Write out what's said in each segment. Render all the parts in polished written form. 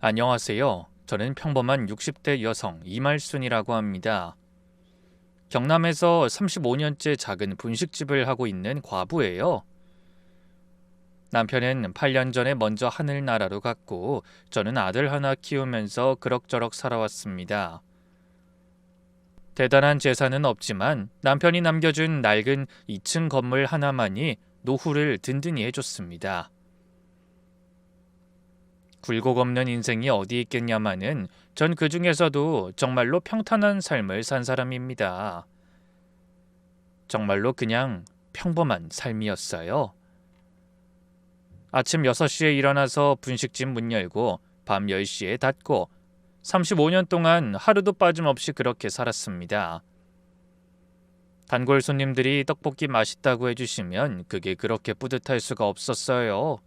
안녕하세요. 저는 평범한 60대 여성 이말순이라고 합니다. 경남에서 35년째 작은 분식집을 하고 있는 과부예요. 남편은 8년 전에 먼저 하늘나라로 갔고 저는 아들 하나 키우면서 그럭저럭 살아왔습니다. 대단한 재산은 없지만 남편이 남겨준 낡은 2층 건물 하나만이 노후를 든든히 해줬습니다. 굴곡 없는 인생이 어디 있겠냐마는 전 그 중에서도 정말로 평탄한 삶을 산 사람입니다. 정말로 그냥 평범한 삶이었어요. 아침 6시에 일어나서 분식집 문 열고 밤 10시에 닫고 35년 동안 하루도 빠짐없이 그렇게 살았습니다. 단골 손님들이 떡볶이 맛있다고 해주시면 그게 그렇게 뿌듯할 수가 없었어요.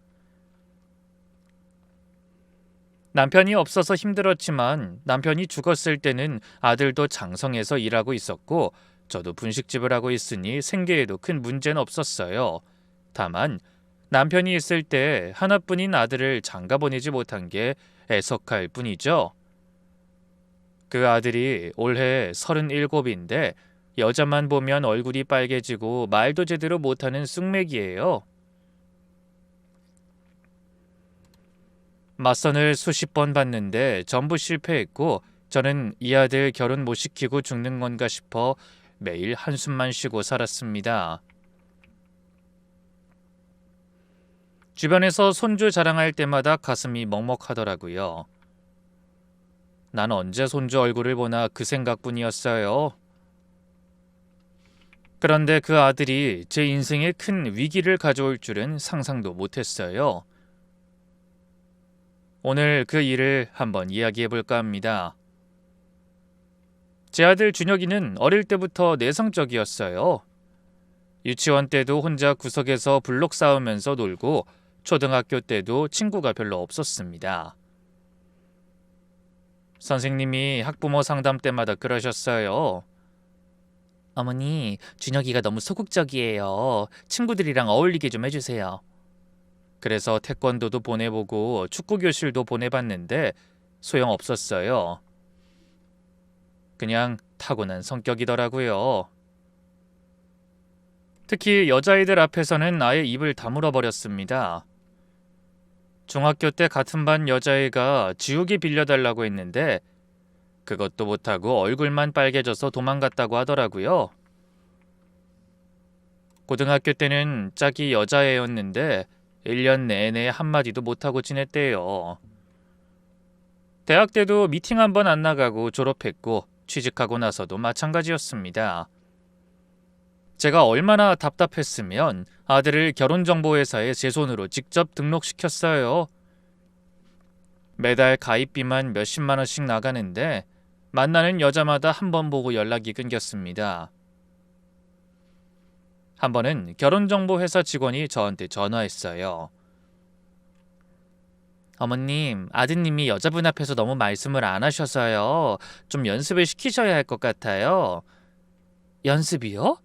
남편이 없어서 힘들었지만 남편이 죽었을 때는 아들도 장성해서 일하고 있었고 저도 분식집을 하고 있으니 생계에도 큰 문제는 없었어요. 다만 남편이 있을 때 하나뿐인 아들을 장가 보내지 못한 게 애석할 뿐이죠. 그 아들이 올해 37인데 여자만 보면 얼굴이 빨개지고 말도 제대로 못하는 쑥맥이에요. 맞선을 수십 번 봤는데 전부 실패했고 저는 이 아들 결혼 못 시키고 죽는 건가 싶어 매일 한숨만 쉬고 살았습니다. 주변에서 손주 자랑할 때마다 가슴이 먹먹하더라고요. 난 언제 손주 얼굴을 보나 그 생각뿐이었어요. 그런데 그 아들이 제 인생에 큰 위기를 가져올 줄은 상상도 못했어요. 오늘 그 일을 한번 이야기해 볼까 합니다. 제 아들 준혁이는 어릴 때부터 내성적이었어요. 유치원 때도 혼자 구석에서 블록 쌓으면서 놀고 초등학교 때도 친구가 별로 없었습니다. 선생님이 학부모 상담 때마다 그러셨어요. 어머니, 준혁이가 너무 소극적이에요. 친구들이랑 어울리게 좀 해주세요. 그래서 태권도도 보내보고 축구 교실도 보내봤는데 소용없었어요. 그냥 타고난 성격이더라고요. 특히 여자아이들 앞에서는 아예 입을 다물어 버렸습니다. 중학교 때 같은 반 여자애가 지우개 빌려달라고 했는데 그것도 못하고 얼굴만 빨개져서 도망갔다고 하더라고요. 고등학교 때는 짝이 여자애였는데 1년 내내 한마디도 못하고 지냈대요. 대학 때도 미팅 한 번 안 나가고 졸업했고 취직하고 나서도 마찬가지였습니다. 제가 얼마나 답답했으면 아들을 결혼정보회사에 제 손으로 직접 등록시켰어요. 매달 가입비만 몇십만 원씩 나가는데 만나는 여자마다 한 번 보고 연락이 끊겼습니다. 한 번은 결혼정보회사 직원이 저한테 전화했어요. 어머님, 아드님이 여자분 앞에서 너무 말씀을 안 하셔서요. 좀 연습을 시키셔야 할 것 같아요. 연습이요?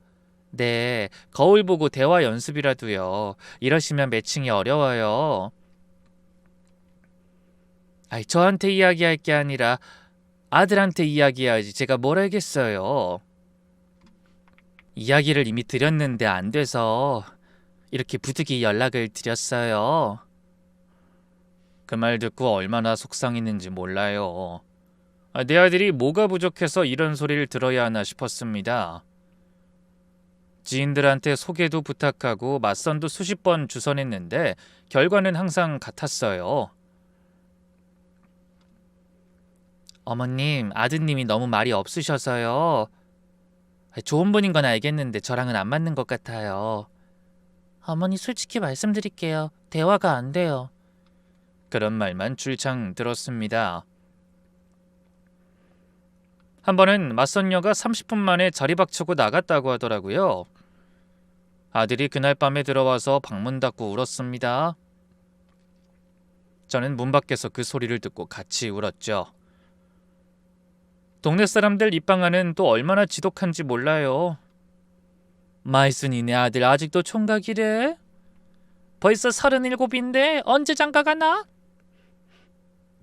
네, 거울 보고 대화 연습이라도요. 이러시면 매칭이 어려워요. 아이, 저한테 이야기할 게 아니라 아들한테 이야기해야지 제가 뭘 알겠어요. 이야기를 이미 드렸는데 안 돼서 이렇게 부득이 연락을 드렸어요. 그 말 듣고 얼마나 속상했는지 몰라요. 내 아들이 뭐가 부족해서 이런 소리를 들어야 하나 싶었습니다. 지인들한테 소개도 부탁하고 맞선도 수십 번 주선했는데 결과는 항상 같았어요. 어머님, 아드님이 너무 말이 없으셔서요. 좋은 분인 건 알겠는데 저랑은 안 맞는 것 같아요. 어머니, 솔직히 말씀드릴게요. 대화가 안 돼요. 그런 말만 줄창 들었습니다. 한 번은 맞선녀가 30분 만에 자리 박치고 나갔다고 하더라고요. 아들이 그날 밤에 들어와서 방문 닫고 울었습니다. 저는 문 밖에서 그 소리를 듣고 같이 울었죠. 동네 사람들 입방아는 또 얼마나 지독한지 몰라요. 마이순이네 아들 아직도 총각이래? 벌써 37인데 언제 장가 가나?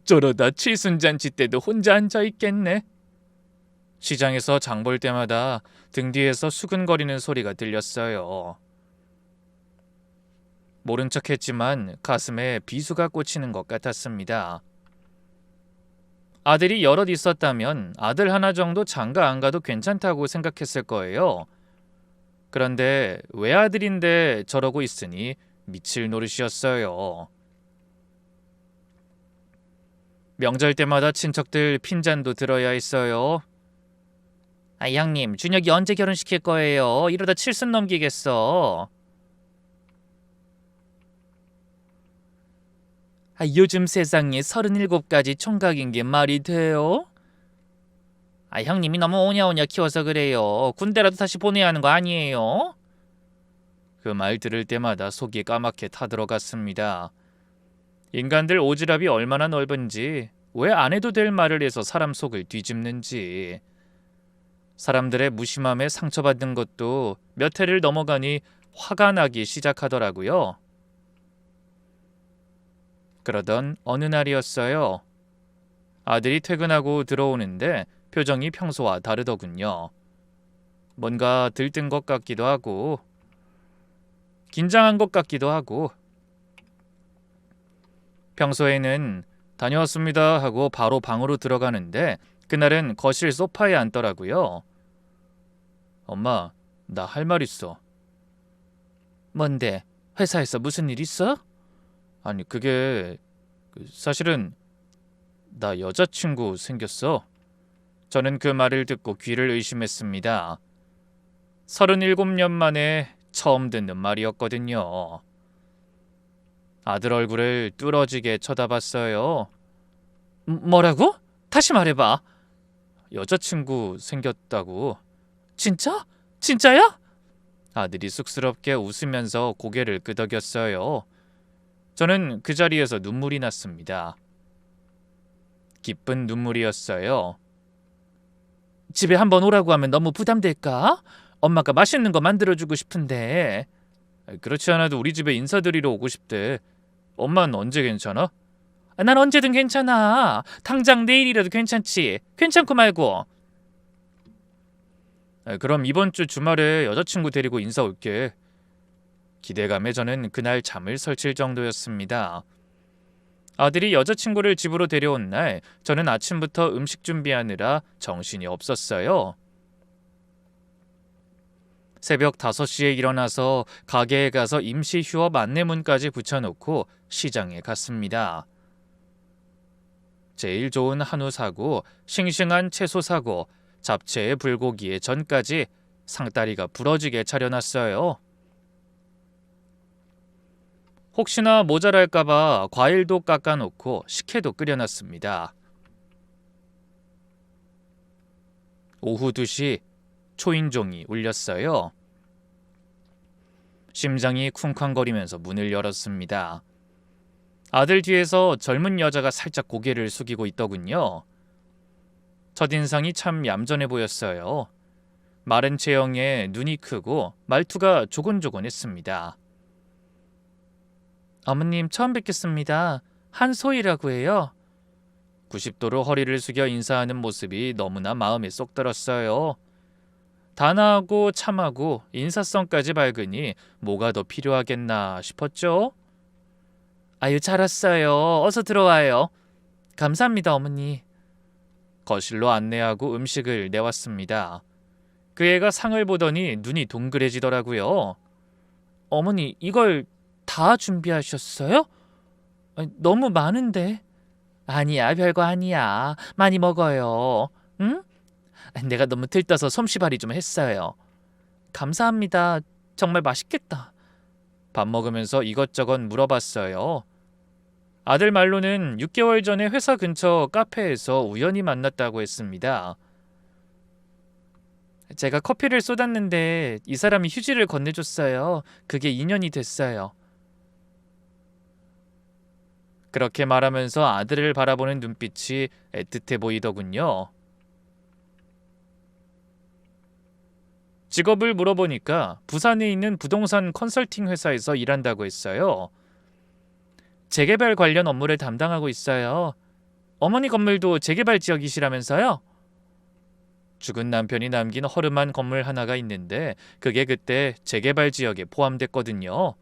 저러다 칠순잔치 때도 혼자 앉아있겠네. 시장에서 장볼 때마다 등 뒤에서 수근거리는 소리가 들렸어요. 모른 척했지만 가슴에 비수가 꽂히는 것 같았습니다. 아들이 여럿 있었다면 아들 하나 정도 장가 안 가도 괜찮다고 생각했을 거예요. 그런데 외아들인데 저러고 있으니 미칠 노릇이었어요. 명절 때마다 친척들 핀잔도 들어야 했어요. 형님, 준혁이 언제 결혼시킬 거예요? 이러다 칠순 넘기겠어. 요즘 세상에 37까지 총각인 게 말이 돼요? 형님이 너무 오냐오냐 키워서 그래요. 군대라도 다시 보내야 하는 거 아니에요? 그 말 들을 때마다 속이 까맣게 타들어갔습니다. 인간들 오지랖이 얼마나 넓은지, 왜 안 해도 될 말을 해서 사람 속을 뒤집는지. 사람들의 무심함에 상처받는 것도 몇 해를 넘어가니 화가 나기 시작하더라고요. 그러던 어느 날이었어요. 아들이 퇴근하고 들어오는데 표정이 평소와 다르더군요. 뭔가 들뜬 것 같기도 하고 긴장한 것 같기도 하고. 평소에는 다녀왔습니다 하고 바로 방으로 들어가는데 그날은 거실 소파에 앉더라고요. 엄마, 나 할 말 있어. 뭔데? 회사에서 무슨 일 있어? 아니 그게 사실은 나 여자친구 생겼어. 저는 그 말을 듣고 귀를 의심했습니다. 37년 만에 처음 듣는 말이었거든요. 아들 얼굴을 뚫어지게 쳐다봤어요. 뭐라고? 다시 말해봐. 여자친구 생겼다고. 진짜? 진짜야? 아들이 쑥스럽게 웃으면서 고개를 끄덕였어요. 저는 그 자리에서 눈물이 났습니다. 기쁜 눈물이었어요. 집에 한번 오라고 하면 너무 부담될까? 엄마가 맛있는 거 만들어주고 싶은데. 그렇지 않아도 우리 집에 인사드리러 오고 싶대. 엄마는 언제 괜찮아? 난 언제든 괜찮아. 당장 내일이라도 괜찮지. 괜찮고 말고. 그럼 이번 주 주말에 여자친구 데리고 인사 올게. 기대감에 저는 그날 잠을 설칠 정도였습니다. 아들이 여자친구를 집으로 데려온 날 저는 아침부터 음식 준비하느라 정신이 없었어요. 새벽 5시에 일어나서 가게에 가서 임시 휴업 안내문까지 붙여놓고 시장에 갔습니다. 제일 좋은 한우 사고, 싱싱한 채소 사고, 잡채에 불고기에 전까지 상다리가 부러지게 차려놨어요. 혹시나 모자랄까봐 과일도 깎아놓고 식혜도 끓여놨습니다. 오후 2시 초인종이 울렸어요. 심장이 쿵쾅거리면서 문을 열었습니다. 아들 뒤에서 젊은 여자가 살짝 고개를 숙이고 있더군요. 첫인상이 참 얌전해 보였어요. 마른 체형에 눈이 크고 말투가 조곤조곤했습니다. 어머님 처음 뵙겠습니다. 한소희라고 해요. 90도로 허리를 숙여 인사하는 모습이 너무나 마음에 쏙 들었어요. 단아하고 참하고 인사성까지 밝으니 뭐가 더 필요하겠나 싶었죠. 아유 잘 왔어요. 어서 들어와요. 감사합니다 어머니. 거실로 안내하고 음식을 내왔습니다. 그 애가 상을 보더니 눈이 동그래지더라고요. 어머니 이걸 다 준비하셨어요? 너무 많은데. 아니야 별거 아니야. 많이 먹어요. 응? 내가 너무 들떠서 솜씨발이 좀 했어요. 감사합니다. 정말 맛있겠다. 밥 먹으면서 이것저것 물어봤어요. 아들 말로는 6개월 전에 회사 근처 카페에서 우연히 만났다고 했습니다. 제가 커피를 쏟았는데 이 사람이 휴지를 건네줬어요. 그게 인연이 됐어요. 그렇게 말하면서 아들을 바라보는 눈빛이 애틋해 보이더군요. 직업을 물어보니까 부산에 있는 부동산 컨설팅 회사에서 일한다고 했어요. 재개발 관련 업무를 담당하고 있어요. 어머니 건물도 재개발 지역이시라면서요? 죽은 남편이 남긴 허름한 건물 하나가 있는데 그게 그때 재개발 지역에 포함됐거든요.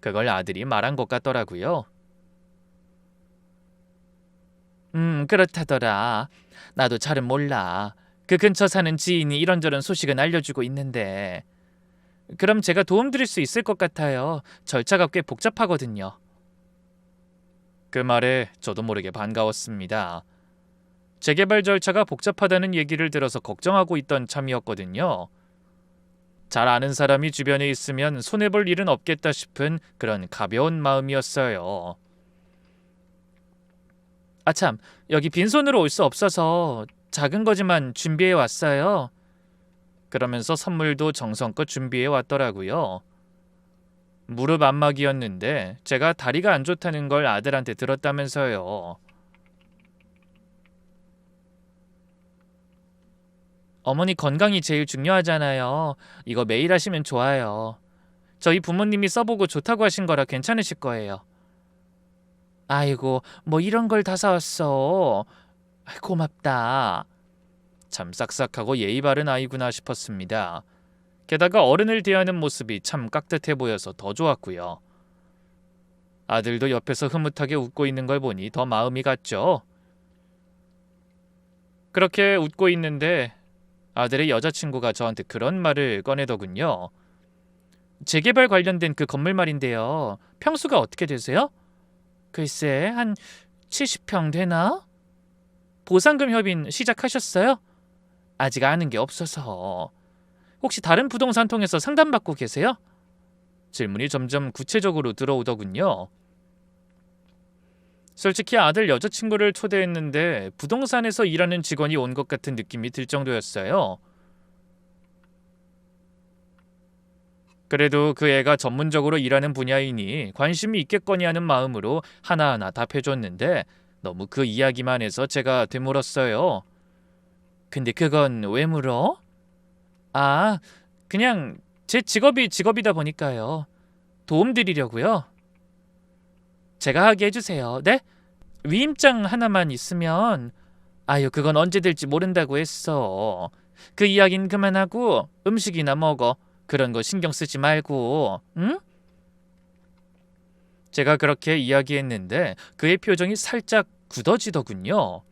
그걸 아들이 말한 것 같더라고요. 그렇다더라. 나도 잘은 몰라. 그 근처 사는 지인이 이런저런 소식은 알려주고 있는데. 그럼 제가 도움드릴 수 있을 것 같아요. 절차가 꽤 복잡하거든요. 그 말에 저도 모르게 반가웠습니다. 재개발 절차가 복잡하다는 얘기를 들어서 걱정하고 있던 참이었거든요. 잘 아는 사람이 주변에 있으면 손해볼 일은 없겠다 싶은 그런 가벼운 마음이었어요. 아참, 여기 빈손으로 올 수 없어서 작은 거지만 준비해 왔어요. 그러면서 선물도 정성껏 준비해 왔더라고요. 무릎 안마기였는데 제가 다리가 안 좋다는 걸 아들한테 들었다면서요. 어머니 건강이 제일 중요하잖아요. 이거 매일 하시면 좋아요. 저희 부모님이 써보고 좋다고 하신 거라 괜찮으실 거예요. 아이고, 뭐 이런 걸 다 사왔어. 고맙다. 참 싹싹하고 예의 바른 아이구나 싶었습니다. 게다가 어른을 대하는 모습이 참 깍듯해 보여서 더 좋았고요. 아들도 옆에서 흐뭇하게 웃고 있는 걸 보니 더 마음이 갔죠. 그렇게 웃고 있는데 아들의 여자친구가 저한테 그런 말을 꺼내더군요. 재개발 관련된 그 건물 말인데요. 평수가 어떻게 되세요? 글쎄, 한 70평 되나? 보상금 협의는 시작하셨어요? 아직 아는 게 없어서. 혹시 다른 부동산 통해서 상담받고 계세요? 질문이 점점 구체적으로 들어오더군요. 솔직히 아들 여자친구를 초대했는데 부동산에서 일하는 직원이 온 것 같은 느낌이 들 정도였어요. 그래도 그 애가 전문적으로 일하는 분야이니 관심이 있겠거니 하는 마음으로 하나하나 답해줬는데 너무 그 이야기만 해서 제가 되물었어요. 근데 그건 왜 물어? 아, 그냥 제 직업이 직업이다 보니까요. 도움 드리려고요. 제가 하게 해주세요. 네? 위임장 하나만 있으면 아유 그건 언제 될지 모른다고 했어. 그 이야긴 그만하고 음식이나 먹어. 그런 거 신경 쓰지 말고. 응? 제가 그렇게 이야기했는데 그의 표정이 살짝 굳어지더군요.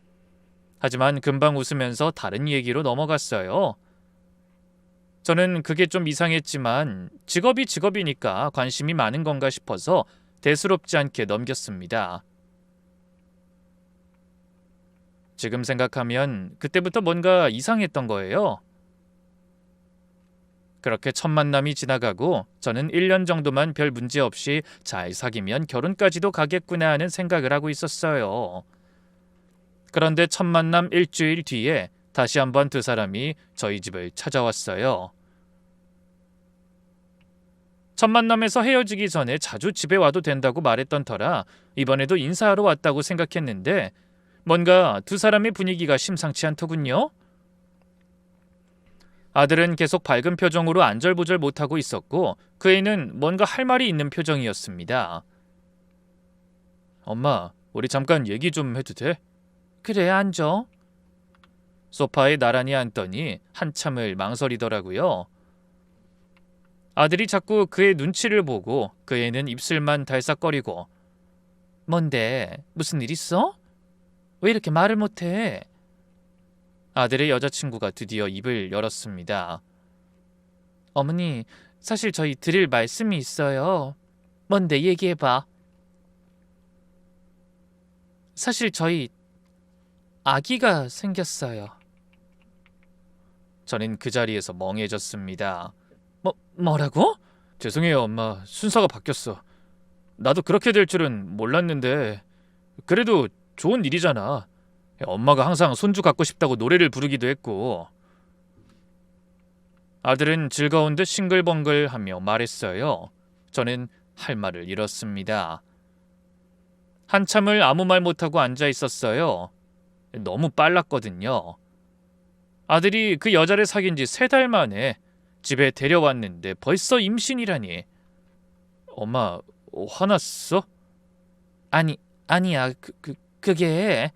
하지만 금방 웃으면서 다른 얘기로 넘어갔어요. 저는 그게 좀 이상했지만 직업이 직업이니까 관심이 많은 건가 싶어서 대수롭지 않게 넘겼습니다. 지금 생각하면 그때부터 뭔가 이상했던 거예요. 그렇게 첫 만남이 지나가고 저는 1년 정도만 별 문제 없이 잘 사귀면 결혼까지도 가겠구나 하는 생각을 하고 있었어요. 그런데 첫 만남 일주일 뒤에 다시 한번 두 사람이 저희 집을 찾아왔어요. 첫 만남에서 헤어지기 전에 자주 집에 와도 된다고 말했던 터라 이번에도 인사하러 왔다고 생각했는데 뭔가 두 사람의 분위기가 심상치 않더군요. 아들은 계속 밝은 표정으로 안절부절 못하고 있었고 그 애는 뭔가 할 말이 있는 표정이었습니다. 엄마, 우리 잠깐 얘기 좀 해도 돼? 그래, 앉아. 소파에 나란히 앉더니 한참을 망설이더라고요. 아들이 자꾸 그의 눈치를 보고 그 애는 입술만 달싹거리고 뭔데? 무슨 일 있어? 왜 이렇게 말을 못해? 아들의 여자친구가 드디어 입을 열었습니다. 어머니, 사실 저희 드릴 말씀이 있어요. 뭔데 얘기해봐. 사실 저희 아기가 생겼어요. 저는 그 자리에서 멍해졌습니다. 뭐라고? 죄송해요, 엄마. 순서가 바뀌었어. 나도 그렇게 될 줄은 몰랐는데 그래도 좋은 일이잖아. 엄마가 항상 손주 갖고 싶다고 노래를 부르기도 했고. 아들은 즐거운 듯 싱글벙글하며 말했어요. 저는 할 말을 잃었습니다. 한참을 아무 말 못하고 앉아 있었어요. 너무 빨랐거든요. 아들이 그 여자를 사귄 지 3달 만에 집에 데려왔는데 벌써 임신이라니. 엄마, 화났어? 아니야. 그게...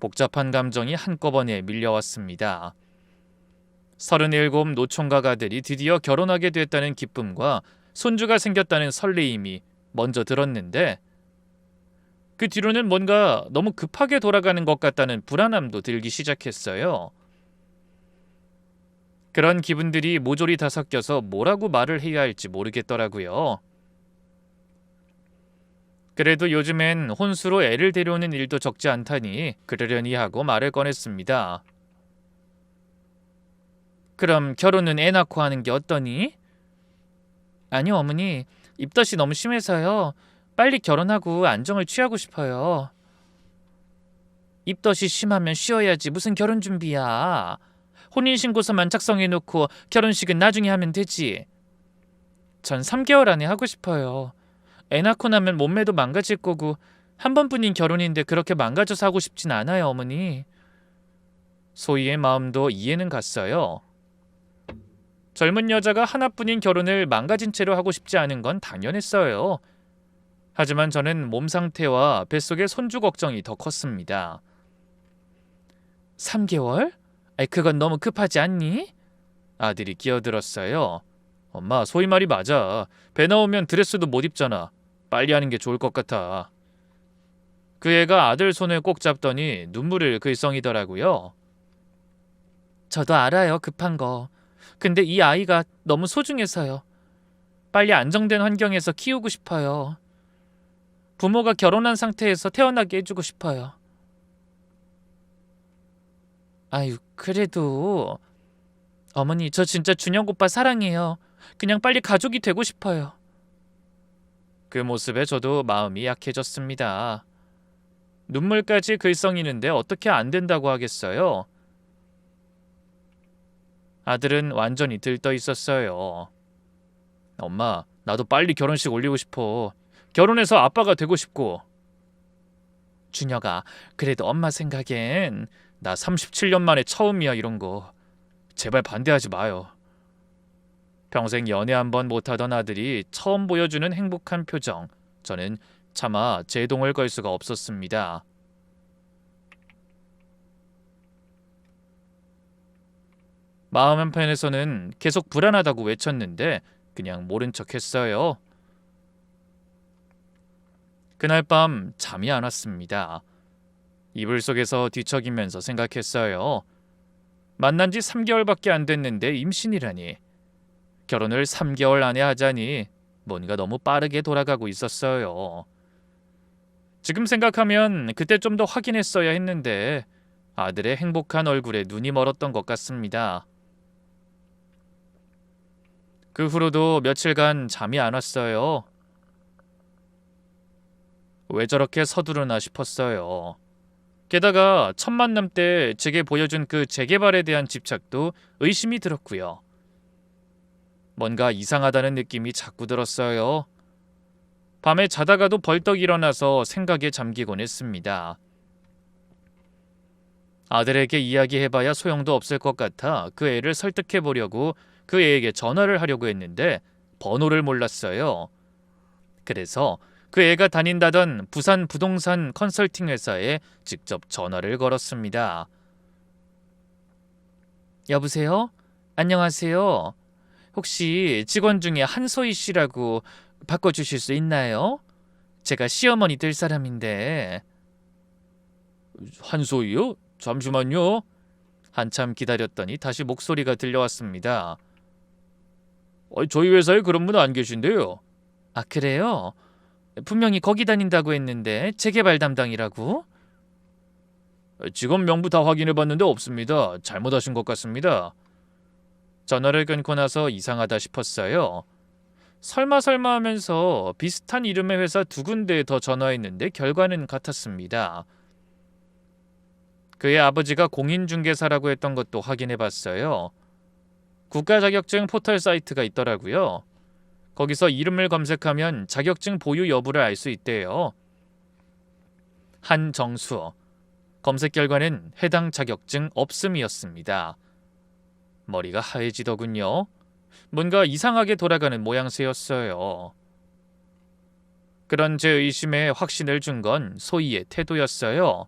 복잡한 감정이 한꺼번에 밀려왔습니다. 37 노총각 아들이 드디어 결혼하게 됐다는 기쁨과 손주가 생겼다는 설레임이 먼저 들었는데 그 뒤로는 뭔가 너무 급하게 돌아가는 것 같다는 불안함도 들기 시작했어요. 그런 기분들이 모조리 다 섞여서 뭐라고 말을 해야 할지 모르겠더라고요. 그래도 요즘엔 혼수로 애를 데려오는 일도 적지 않다니 그러려니 하고 말을 꺼냈습니다. 그럼 결혼은 애 낳고 하는 게 어떠니? 아니요, 어머니. 입덧이 너무 심해서요. 빨리 결혼하고 안정을 취하고 싶어요. 입덧이 심하면 쉬어야지 무슨 결혼 준비야. 혼인신고서만 작성해놓고 결혼식은 나중에 하면 되지. 전 3개월 안에 하고 싶어요. 애 낳고 나면 몸매도 망가질 거고 한 번뿐인 결혼인데 그렇게 망가져서 하고 싶진 않아요, 어머니. 소희의 마음도 이해는 갔어요. 젊은 여자가 하나뿐인 결혼을 망가진 채로 하고 싶지 않은 건 당연했어요. 하지만 저는 몸 상태와 뱃속의 손주 걱정이 더 컸습니다. 3개월? 아이, 그건 너무 급하지 않니? 아들이 끼어들었어요. 엄마, 소희 말이 맞아. 배 나오면 드레스도 못 입잖아. 빨리 하는 게 좋을 것 같아. 그 애가 아들 손을 꼭 잡더니 눈물을 글썽이더라고요. 저도 알아요, 급한 거. 근데 이 아이가 너무 소중해서요. 빨리 안정된 환경에서 키우고 싶어요. 부모가 결혼한 상태에서 태어나게 해주고 싶어요. 아유, 그래도... 어머니, 저 진짜 준혁 오빠 사랑해요. 그냥 빨리 가족이 되고 싶어요. 그 모습에 저도 마음이 약해졌습니다. 눈물까지 글썽이는데 어떻게 안 된다고 하겠어요? 아들은 완전히 들떠 있었어요. 엄마, 나도 빨리 결혼식 올리고 싶어. 결혼해서 아빠가 되고 싶고. 준혁아, 그래도 엄마 생각엔 나 37년 만에 처음이야, 이런 거. 제발 반대하지 마요. 평생 연애 한 번 못하던 아들이 처음 보여주는 행복한 표정. 저는 차마 제동을 걸 수가 없었습니다. 마음 한편에서는 계속 불안하다고 외쳤는데 그냥 모른 척 했어요. 그날 밤 잠이 안 왔습니다. 이불 속에서 뒤척이면서 생각했어요. 만난 지 3개월밖에 안 됐는데 임신이라니. 결혼을 3개월 안에 하자니 뭔가 너무 빠르게 돌아가고 있었어요. 지금 생각하면 그때 좀 더 확인했어야 했는데 아들의 행복한 얼굴에 눈이 멀었던 것 같습니다. 그 후로도 며칠간 잠이 안 왔어요. 왜 저렇게 서두르나 싶었어요. 게다가 첫 만남 때 제게 보여준 그 재개발에 대한 집착도 의심이 들었고요. 뭔가 이상하다는 느낌이 자꾸 들었어요. 밤에 자다가도 벌떡 일어나서 생각에 잠기곤 했습니다. 아들에게 이야기해봐야 소용도 없을 것 같아 그 애를 설득해보려고 그 애에게 전화를 하려고 했는데 번호를 몰랐어요. 그래서 그 애가 다닌다던 부산 부동산 컨설팅 회사에 직접 전화를 걸었습니다. 여보세요? 안녕하세요. 혹시 직원 중에 한소희 씨라고 바꿔주실 수 있나요? 제가 시어머니 될 사람인데. 한소희요? 잠시만요. 한참 기다렸더니 다시 목소리가 들려왔습니다. 저희 회사에 그런 분 안 계신데요. 아, 그래요? 분명히 거기 다닌다고 했는데 재개발 담당이라고? 직원 명부 다 확인해봤는데 없습니다. 잘못하신 것 같습니다. 전화를 끊고 나서 이상하다 싶었어요. 설마 하면서 비슷한 이름의 회사 2군데에 더 전화했는데 결과는 같았습니다. 그의 아버지가 공인중개사라고 했던 것도 확인해봤어요. 국가자격증 포털 사이트가 있더라고요. 거기서 이름을 검색하면 자격증 보유 여부를 알 수 있대요. 한정수. 검색 결과는 해당 자격증 없음이었습니다. 머리가 하얘지더군요. 뭔가 이상하게 돌아가는 모양새였어요. 그런 제 의심에 확신을 준 건 소희의 태도였어요.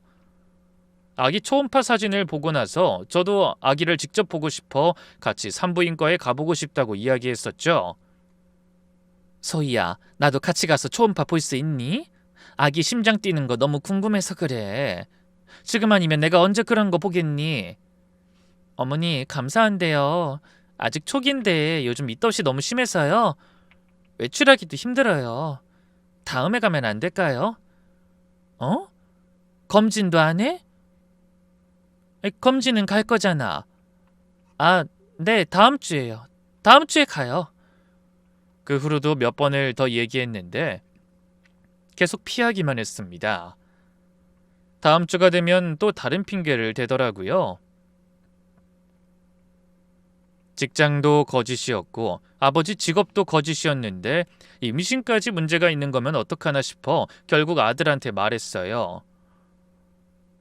아기 초음파 사진을 보고 나서 저도 아기를 직접 보고 싶어 같이 산부인과에 가보고 싶다고 이야기했었죠. 소희야, 나도 같이 가서 초음파 볼 수 있니? 아기 심장 뛰는 거 너무 궁금해서 그래. 지금 아니면 내가 언제 그런 거 보겠니? 어머니, 감사한데요. 아직 초기인데 요즘 밑덧이 너무 심해서요. 외출하기도 힘들어요. 다음에 가면 안 될까요? 어? 검진도 안 해? 검진은 갈 거잖아. 아, 네, 다음 주에요. 다음 주에 가요. 그 후로도 몇 번을 더 얘기했는데 계속 피하기만 했습니다. 다음 주가 되면 또 다른 핑계를 대더라고요. 직장도 거짓이었고 아버지 직업도 거짓이었는데 임신까지 문제가 있는 거면 어떡하나 싶어 결국 아들한테 말했어요.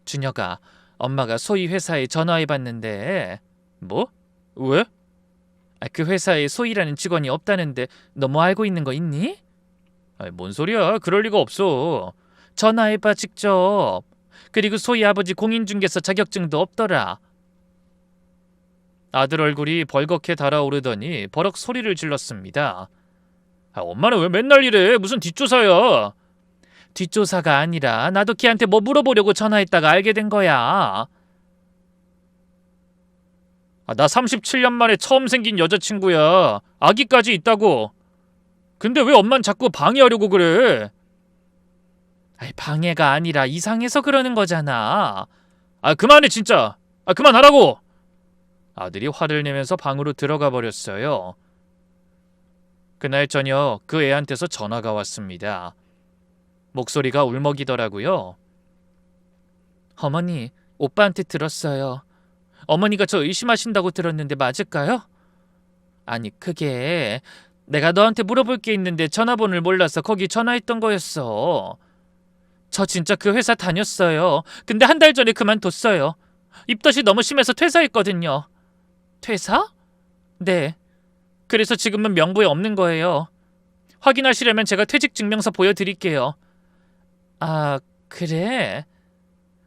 준혁아, 엄마가 소희 회사에 전화해봤는데. 뭐? 왜? 그 회사에 소희라는 직원이 없다는데 너 뭐 알고 있는 거 있니? 뭔 소리야? 그럴 리가 없어. 전화해봐 직접. 그리고 소희 아버지 공인중개사 자격증도 없더라. 아들 얼굴이 벌겋게 달아오르더니 버럭 소리를 질렀습니다. 엄마는 왜 맨날 이래? 무슨 뒷조사야? 뒷조사가 아니라 나도 걔한테 뭐 물어보려고 전화했다가 알게 된 거야. 나 37년 만에 처음 생긴 여자친구야. 아기까지 있다고. 근데 왜 엄만 자꾸 방해하려고 그래? 방해가 아니라 이상해서 그러는 거잖아. 그만해 진짜. 그만하라고. 아들이 화를 내면서 방으로 들어가 버렸어요. 그날 저녁 그 애한테서 전화가 왔습니다. 목소리가 울먹이더라고요. 어머니, 오빠한테 들었어요. 어머니가 저 의심하신다고 들었는데 맞을까요? 아니, 그게 내가 너한테 물어볼 게 있는데 전화번호를 몰라서 거기 전화했던 거였어. 저 진짜 그 회사 다녔어요. 근데 한 달 전에 그만뒀어요. 입덧이 너무 심해서 퇴사했거든요. 퇴사? 네. 그래서 지금은 명부에 없는 거예요. 확인하시려면 제가 퇴직 증명서 보여드릴게요. 아, 그래?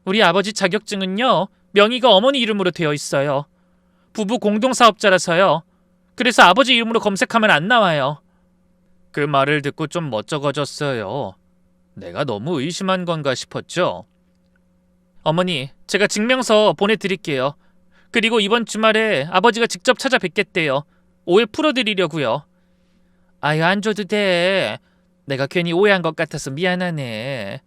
우리 아버지 자격증은요, 명의가 어머니 이름으로 되어 있어요. 부부 공동사업자라서요. 그래서 아버지 이름으로 검색하면 안 나와요. 그 말을 듣고 좀 멋쩍어졌어요. 내가 너무 의심한 건가 싶었죠. 어머니, 제가 증명서 보내드릴게요. 그리고 이번 주말에 아버지가 직접 찾아뵙겠대요. 오해 풀어드리려고요. 안 줘도 돼. 내가 괜히 오해한 것 같아서 미안하네.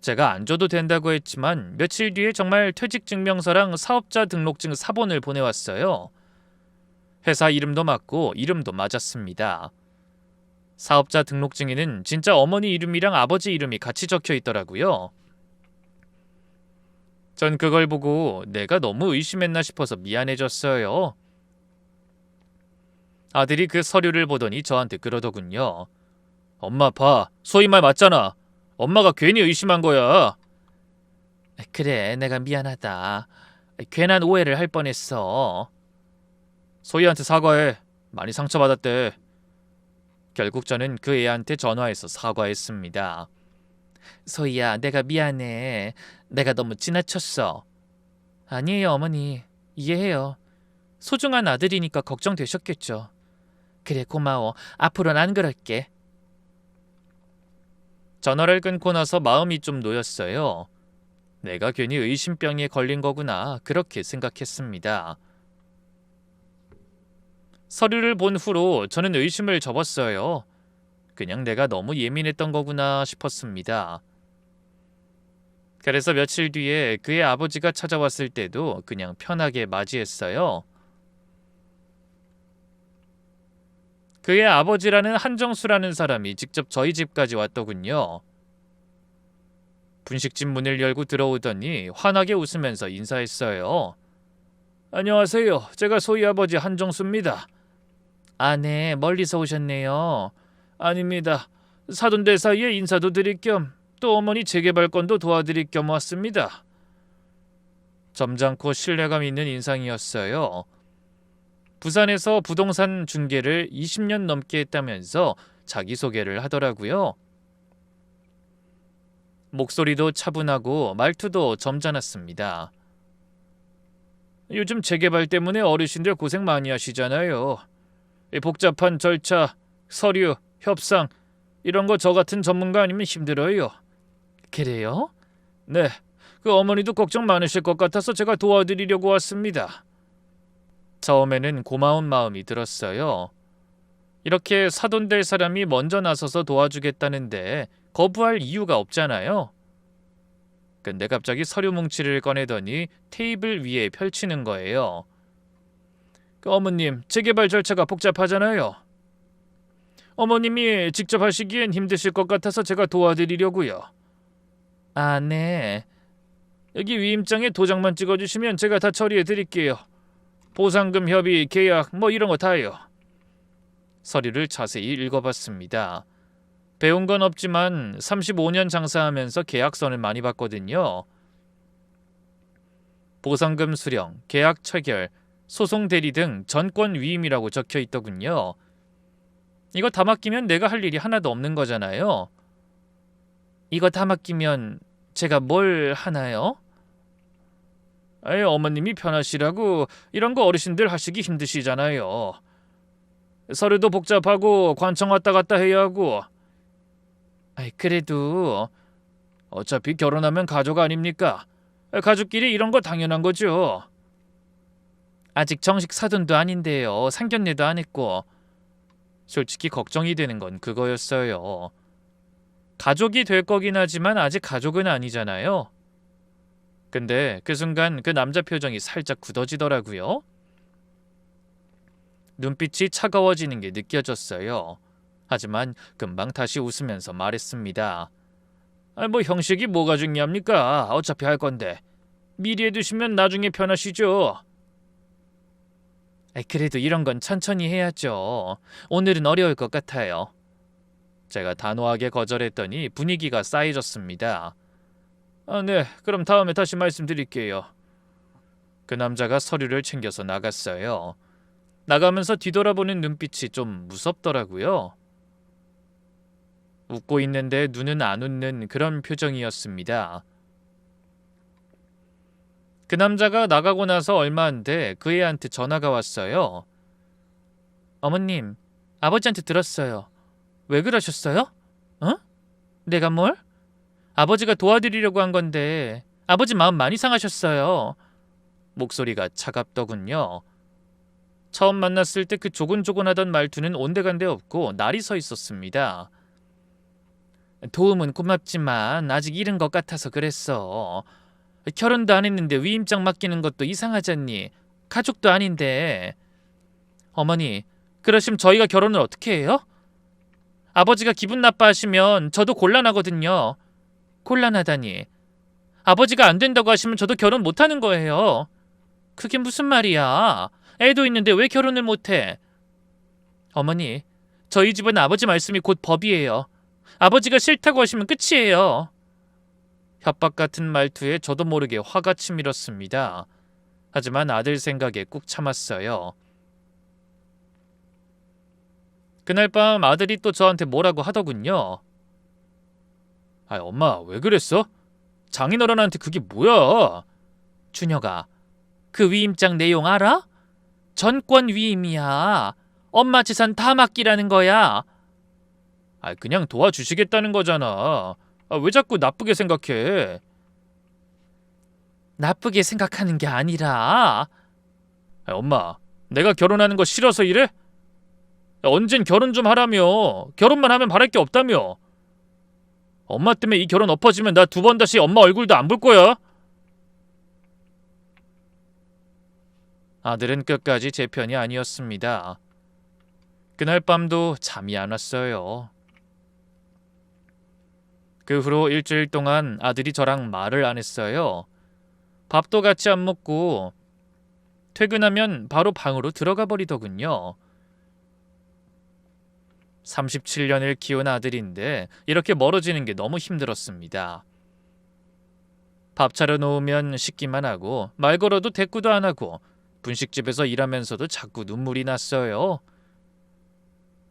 제가 안 줘도 된다고 했지만 며칠 뒤에 정말 퇴직증명서랑 사업자 등록증 사본을 보내왔어요. 회사 이름도 맞고 이름도 맞았습니다. 사업자 등록증에는 진짜 어머니 이름이랑 아버지 이름이 같이 적혀 있더라고요. 전 그걸 보고 내가 너무 의심했나 싶어서 미안해졌어요. 아들이 그 서류를 보더니 저한테 그러더군요. 엄마 봐, 소희 말 맞잖아. 엄마가 괜히 의심한 거야. 그래, 내가 미안하다. 괜한 오해를 할 뻔했어. 소희한테 사과해. 많이 상처받았대. 결국 저는 그 애한테 전화해서 사과했습니다. 소희야, 내가 미안해. 내가 너무 지나쳤어. 아니에요, 어머니. 이해해요. 소중한 아들이니까 걱정되셨겠죠. 그래, 고마워. 앞으로는 안 그럴게. 전화를 끊고 나서 마음이 좀 놓였어요. 내가 괜히 의심병에 걸린 거구나, 그렇게 생각했습니다. 서류를 본 후로 저는 의심을 접었어요. 그냥 내가 너무 예민했던 거구나 싶었습니다. 그래서 며칠 뒤에 그의 아버지가 찾아왔을 때도 그냥 편하게 맞이했어요. 그의 아버지라는 한정수라는 사람이 직접 저희 집까지 왔더군요. 분식집 문을 열고 들어오더니 환하게 웃으면서 인사했어요. 안녕하세요. 제가 소희 아버지 한정수입니다. 네, 멀리서 오셨네요. 아닙니다. 사돈들 사이에 인사도 드릴 겸 또 어머니 재개발 건도 도와드릴 겸 왔습니다. 점잖고 신뢰감 있는 인상이었어요. 부산에서 부동산 중개를 20년 넘게 했다면서 자기소개를 하더라고요. 목소리도 차분하고 말투도 점잖았습니다. 요즘 재개발 때문에 어르신들 고생 많이 하시잖아요. 이 복잡한 절차, 서류, 협상 이런 거 저 같은 전문가 아니면 힘들어요. 그래요? 네, 그 어머니도 걱정 많으실 것 같아서 제가 도와드리려고 왔습니다. 처음에는 고마운 마음이 들었어요. 이렇게 사돈될 사람이 먼저 나서서 도와주겠다는데 거부할 이유가 없잖아요. 근데 갑자기 서류 뭉치를 꺼내더니 테이블 위에 펼치는 거예요. 그 어머님, 재개발 절차가 복잡하잖아요. 어머님이 직접 하시기엔 힘드실 것 같아서 제가 도와드리려고요. 아, 네. 여기 위임장에 도장만 찍어주시면 제가 다 처리해 드릴게요. 보상금 협의, 계약 뭐 이런 거 다요. 서류를 자세히 읽어봤습니다. 배운 건 없지만 35년 장사하면서 계약서는 많이 봤거든요. 보상금 수령, 계약 체결, 소송 대리 등 전권 위임이라고 적혀 있더군요. 이거 다 맡기면 내가 할 일이 하나도 없는 거잖아요. 이거 다 맡기면 제가 뭘 하나요? 아이, 어머님이 편하시라고 이런 거 어르신들 하시기 힘드시잖아요. 서류도 복잡하고 관청 왔다 갔다 해야 하고. 아이, 그래도 어차피 결혼하면 가족 아닙니까? 가족끼리 이런 거 당연한 거죠. 아직 정식 사돈도 아닌데요. 상견례도 안 했고. 솔직히 걱정이 되는 건 그거였어요. 가족이 될 거긴 하지만 아직 가족은 아니잖아요. 근데 그 순간 그 남자 표정이 살짝 굳어지더라고요. 눈빛이 차가워지는 게 느껴졌어요. 하지만 금방 다시 웃으면서 말했습니다. 뭐 형식이 뭐가 중요합니까? 어차피 할 건데. 미리 해두시면 나중에 편하시죠. 그래도 이런 건 천천히 해야죠. 오늘은 어려울 것 같아요. 제가 단호하게 거절했더니 분위기가 싸해졌습니다. 네, 그럼 다음에 다시 말씀드릴게요. 그 남자가 서류를 챙겨서 나갔어요. 나가면서 뒤돌아보는 눈빛이 좀 무섭더라고요. 웃고 있는데 눈은 안 웃는 그런 표정이었습니다. 그 남자가 나가고 나서 얼마 안 돼 그 애한테 전화가 왔어요. 어머님, 아버지한테 들었어요. 왜 그러셨어요? 어? 내가 뭘? 아버지가 도와드리려고 한 건데 아버지 마음 많이 상하셨어요. 목소리가 차갑더군요. 처음 만났을 때 그 조곤조곤하던 말투는 온데간데 없고 날이 서 있었습니다. 도움은 고맙지만 아직 이른 것 같아서 그랬어. 결혼도 안 했는데 위임장 맡기는 것도 이상하잖니. 가족도 아닌데. 어머니, 그러시면 저희가 결혼을 어떻게 해요? 아버지가 기분 나빠하시면 저도 곤란하거든요. 곤란하다니. 아버지가 안 된다고 하시면 저도 결혼 못하는 거예요. 그게 무슨 말이야. 애도 있는데 왜 결혼을 못해? 어머니, 저희 집은 아버지 말씀이 곧 법이에요. 아버지가 싫다고 하시면 끝이에요. 협박 같은 말투에 저도 모르게 화가 치밀었습니다. 하지만 아들 생각에 꾹 참았어요. 그날 밤 아들이 또 저한테 뭐라고 하더군요. 엄마 왜 그랬어? 장인어른한테 그게 뭐야? 준혁아, 그 위임장 내용 알아? 전권 위임이야. 엄마 재산 다 맡기라는 거야. 그냥 도와주시겠다는 거잖아. 왜 자꾸 나쁘게 생각해? 나쁘게 생각하는 게 아니라. 엄마, 내가 결혼하는 거 싫어서 이래? 언젠 결혼 좀 하라며. 결혼만 하면 바랄 게 없다며. 엄마 때문에 이 결혼 엎어지면 나 2번 다시 엄마 얼굴도 안 볼 거야. 아들은 끝까지 제 편이 아니었습니다. 그날 밤도 잠이 안 왔어요. 그 후로 일주일 동안 아들이 저랑 말을 안 했어요. 밥도 같이 안 먹고 퇴근하면 바로 방으로 들어가 버리더군요. 37년을 키운 아들인데 이렇게 멀어지는 게 너무 힘들었습니다. 밥 차려 놓으면 씻기만 하고 말 걸어도 대꾸도 안 하고 분식집에서 일하면서도 자꾸 눈물이 났어요.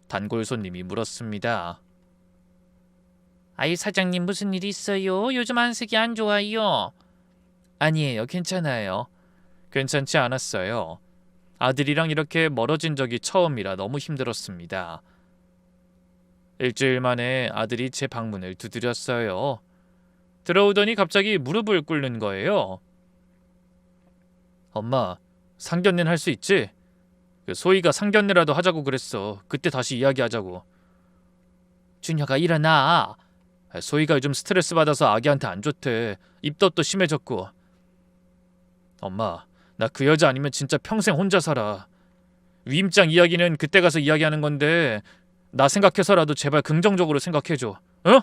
단골 손님이 물었습니다. 아이 사장님 무슨 일 있어요? 요즘 안색이 안 좋아요. 아니에요. 괜찮아요. 괜찮지 않았어요. 아들이랑 이렇게 멀어진 적이 처음이라 너무 힘들었습니다. 일주일 만에 아들이 제 방문을 두드렸어요. 들어오더니 갑자기 무릎을 꿇는 거예요. 엄마, 상견례는 할 수 있지? 소희가 상견례라도 하자고 그랬어. 그때 다시 이야기하자고. 준혁아 일어나. 소희가 요즘 스트레스 받아서 아기한테 안 좋대. 입덧도 심해졌고. 엄마, 나 그 여자 아니면 진짜 평생 혼자 살아. 위임장 이야기는 그때 가서 이야기하는 건데 나 생각해서라도 제발 긍정적으로 생각해줘. 어?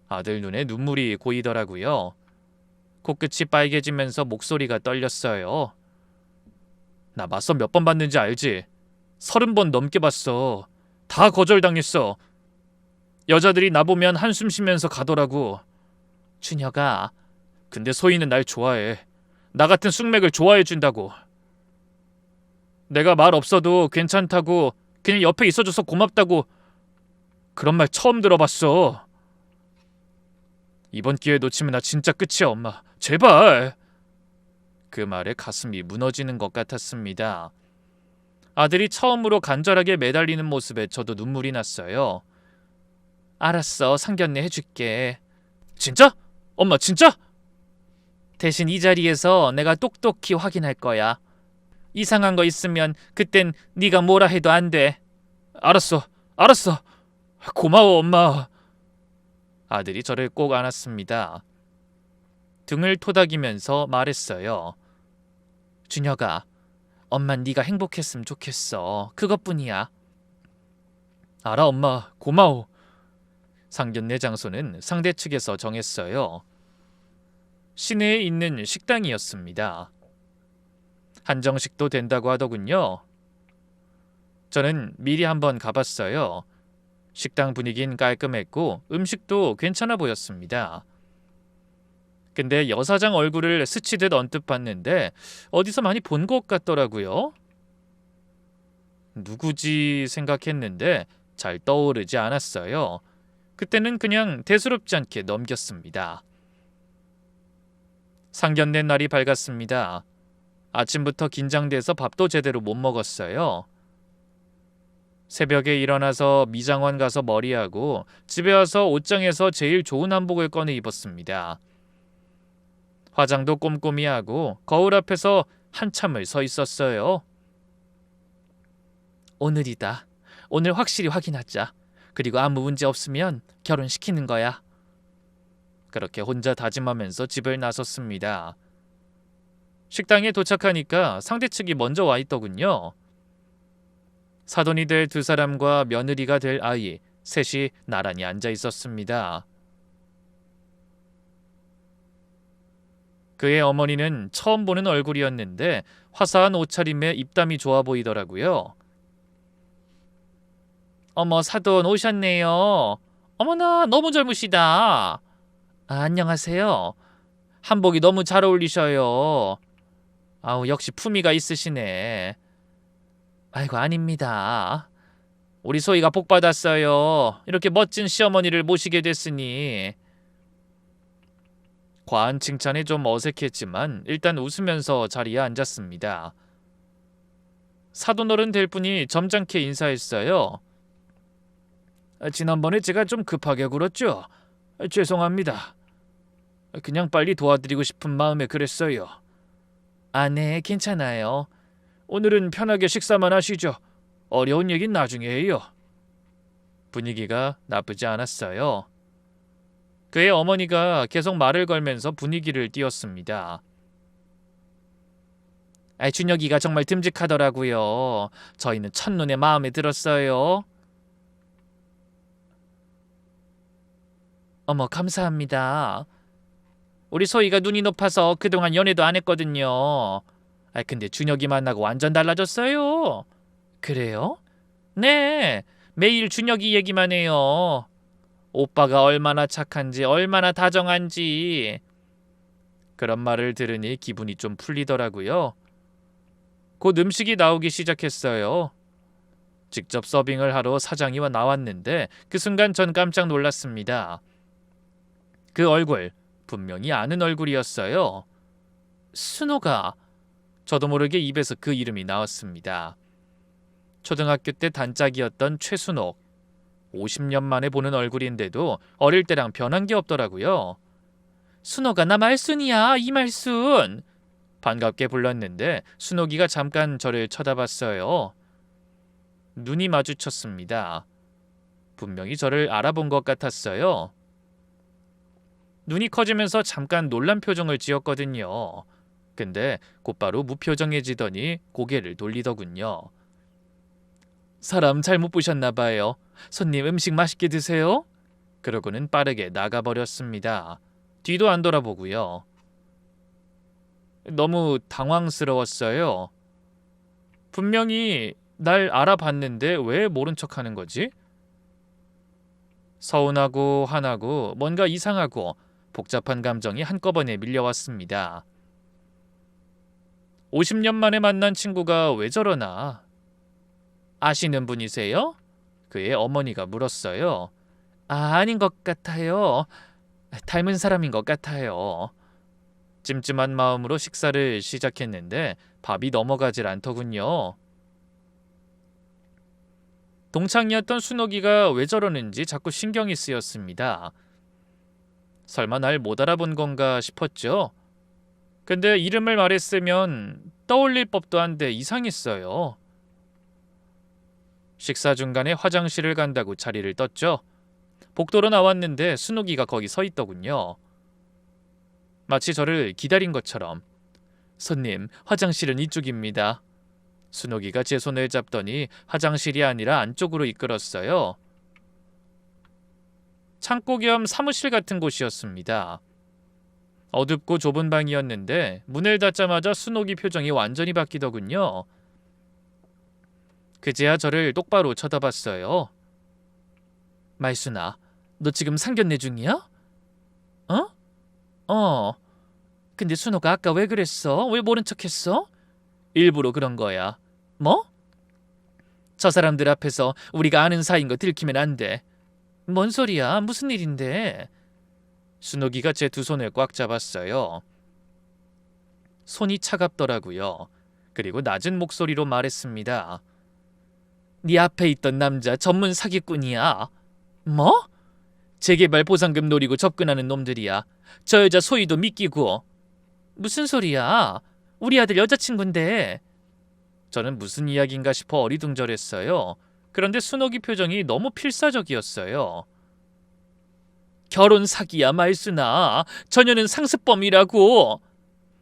아들 눈에 눈물이 고이더라고요. 코끝이 빨개지면서 목소리가 떨렸어요. 나 맞선 몇 번 봤는지 알지? 30번 넘게 봤어. 다 거절당했어. 여자들이 나보면 한숨 쉬면서 가더라고. 준혁아, 근데 소희는 날 좋아해. 나 같은 숙맥을 좋아해준다고. 내가 말 없어도 괜찮다고, 그냥 옆에 있어줘서 고맙다고, 그런 말 처음 들어봤어. 이번 기회 놓치면 나 진짜 끝이야, 엄마. 제발. 그 말에 가슴이 무너지는 것 같았습니다. 아들이 처음으로 간절하게 매달리는 모습에 저도 눈물이 났어요. 알았어, 상견례 해줄게. 진짜? 엄마 진짜? 대신 이 자리에서 내가 똑똑히 확인할 거야. 이상한 거 있으면 그땐 네가 뭐라 해도 안 돼. 알았어. 고마워 엄마. 아들이 저를 꼭 안았습니다. 등을 토닥이면서 말했어요. 준혁아, 엄만 네가 행복했으면 좋겠어. 그것뿐이야. 알아 엄마, 고마워. 상견례 장소는 상대 측에서 정했어요. 시내에 있는 식당이었습니다. 한정식도 된다고 하더군요. 저는 미리 한번 가봤어요. 식당 분위긴 깔끔했고 음식도 괜찮아 보였습니다. 근데 여사장 얼굴을 스치듯 언뜻 봤는데 어디서 많이 본 것 같더라고요. 누구지 생각했는데 잘 떠오르지 않았어요. 그때는 그냥 대수롭지 않게 넘겼습니다. 상견례 날이 밝았습니다. 아침부터 긴장돼서 밥도 제대로 못 먹었어요. 새벽에 일어나서 미장원 가서 머리하고 집에 와서 옷장에서 제일 좋은 한복을 꺼내 입었습니다. 화장도 꼼꼼히 하고 거울 앞에서 한참을 서 있었어요. 오늘이다. 오늘 확실히 확인하자. 그리고 아무 문제 없으면 결혼시키는 거야. 그렇게 혼자 다짐하면서 집을 나섰습니다. 식당에 도착하니까 상대 측이 먼저 와 있더군요. 사돈이 될 두 사람과 며느리가 될 아이, 셋이 나란히 앉아 있었습니다. 그의 어머니는 처음 보는 얼굴이었는데 화사한 옷차림에 입담이 좋아 보이더라고요. 어머, 사돈 오셨네요. 어머나, 너무 젊으시다. 안녕하세요. 한복이 너무 잘 어울리셔요. 아우, 역시 품위가 있으시네. 아이고, 아닙니다. 우리 소희가 복 받았어요. 이렇게 멋진 시어머니를 모시게 됐으니. 과한 칭찬에 좀 어색했지만 일단 웃으면서 자리에 앉았습니다. 사돈어른 될 분이 점잖게 인사했어요. 지난번에 제가 좀 급하게 굴었죠? 죄송합니다. 그냥 빨리 도와드리고 싶은 마음에 그랬어요. 네, 괜찮아요. 오늘은 편하게 식사만 하시죠. 어려운 얘긴 나중에 해요. 분위기가 나쁘지 않았어요. 그의 어머니가 계속 말을 걸면서 분위기를 띄웠습니다. 준혁이가 정말 듬직하더라고요. 저희는 첫눈에 마음에 들었어요. 어머, 감사합니다. 우리 소희가 눈이 높아서 그동안 연애도 안 했거든요. 근데 준혁이 만나고 완전 달라졌어요. 그래요? 네, 매일 준혁이 얘기만 해요. 오빠가 얼마나 착한지, 얼마나 다정한지. 그런 말을 들으니 기분이 좀 풀리더라고요. 곧 음식이 나오기 시작했어요. 직접 서빙을 하러 사장이 나왔는데 그 순간 전 깜짝 놀랐습니다. 그 얼굴, 분명히 아는 얼굴이었어요. 순호가. 저도 모르게 입에서 그 이름이 나왔습니다. 초등학교 때 단짝이었던 최순옥. 50년 만에 보는 얼굴인데도 어릴 때랑 변한 게 없더라고요. 순호가 나 말순이야, 이말순. 반갑게 불렀는데 순옥이가 잠깐 저를 쳐다봤어요. 눈이 마주쳤습니다. 분명히 저를 알아본 것 같았어요. 눈이 커지면서 잠깐 놀란 표정을 지었거든요. 근데 곧바로 무표정해지더니 고개를 돌리더군요. 사람 잘못 보셨나 봐요. 손님 음식 맛있게 드세요. 그러고는 빠르게 나가버렸습니다. 뒤도 안 돌아보고요. 너무 당황스러웠어요. 분명히 날 알아봤는데 왜 모른 척하는 거지? 서운하고 화나고 뭔가 이상하고 복잡한 감정이 한꺼번에 밀려왔습니다. 50년 만에 만난 친구가 왜 저러나? 아시는 분이세요? 그의 어머니가 물었어요. 아닌 것 같아요. 닮은 사람인 것 같아요. 찜찜한 마음으로 식사를 시작했는데 밥이 넘어가질 않더군요. 동창이었던 순옥이가 왜 저러는지 자꾸 신경이 쓰였습니다. 설마 날 못 알아본 건가 싶었죠. 근데 이름을 말했으면 떠올릴 법도 한데 이상했어요. 식사 중간에 화장실을 간다고 자리를 떴죠. 복도로 나왔는데 순옥이가 거기 서 있더군요. 마치 저를 기다린 것처럼. 손님, 화장실은 이쪽입니다. 순옥이가 제 손을 잡더니 화장실이 아니라 안쪽으로 이끌었어요. 창고 겸 사무실 같은 곳이었습니다. 어둡고 좁은 방이었는데 문을 닫자마자 순옥이 표정이 완전히 바뀌더군요. 그제야 저를 똑바로 쳐다봤어요. 말순아, 너 지금 상견례 중이야? 어. 근데 순호가 아까 왜 그랬어? 왜 모른 척했어? 일부러 그런 거야. 뭐? 저 사람들 앞에서 우리가 아는 사이인 거 들키면 안 돼. 뭔 소리야? 무슨 일인데? 순옥이가 제 두 손을 꽉 잡았어요. 손이 차갑더라고요. 그리고 낮은 목소리로 말했습니다. 네 앞에 있던 남자 전문 사기꾼이야. 뭐? 재개발 보상금 노리고 접근하는 놈들이야. 저 여자 소희도 믿기고. 무슨 소리야? 우리 아들 여자친구인데. 저는 무슨 이야기인가 싶어 어리둥절했어요. 그런데 순옥이 표정이 너무 필사적이었어요. 결혼 사기야 말순아. 저녀는 상습범이라고.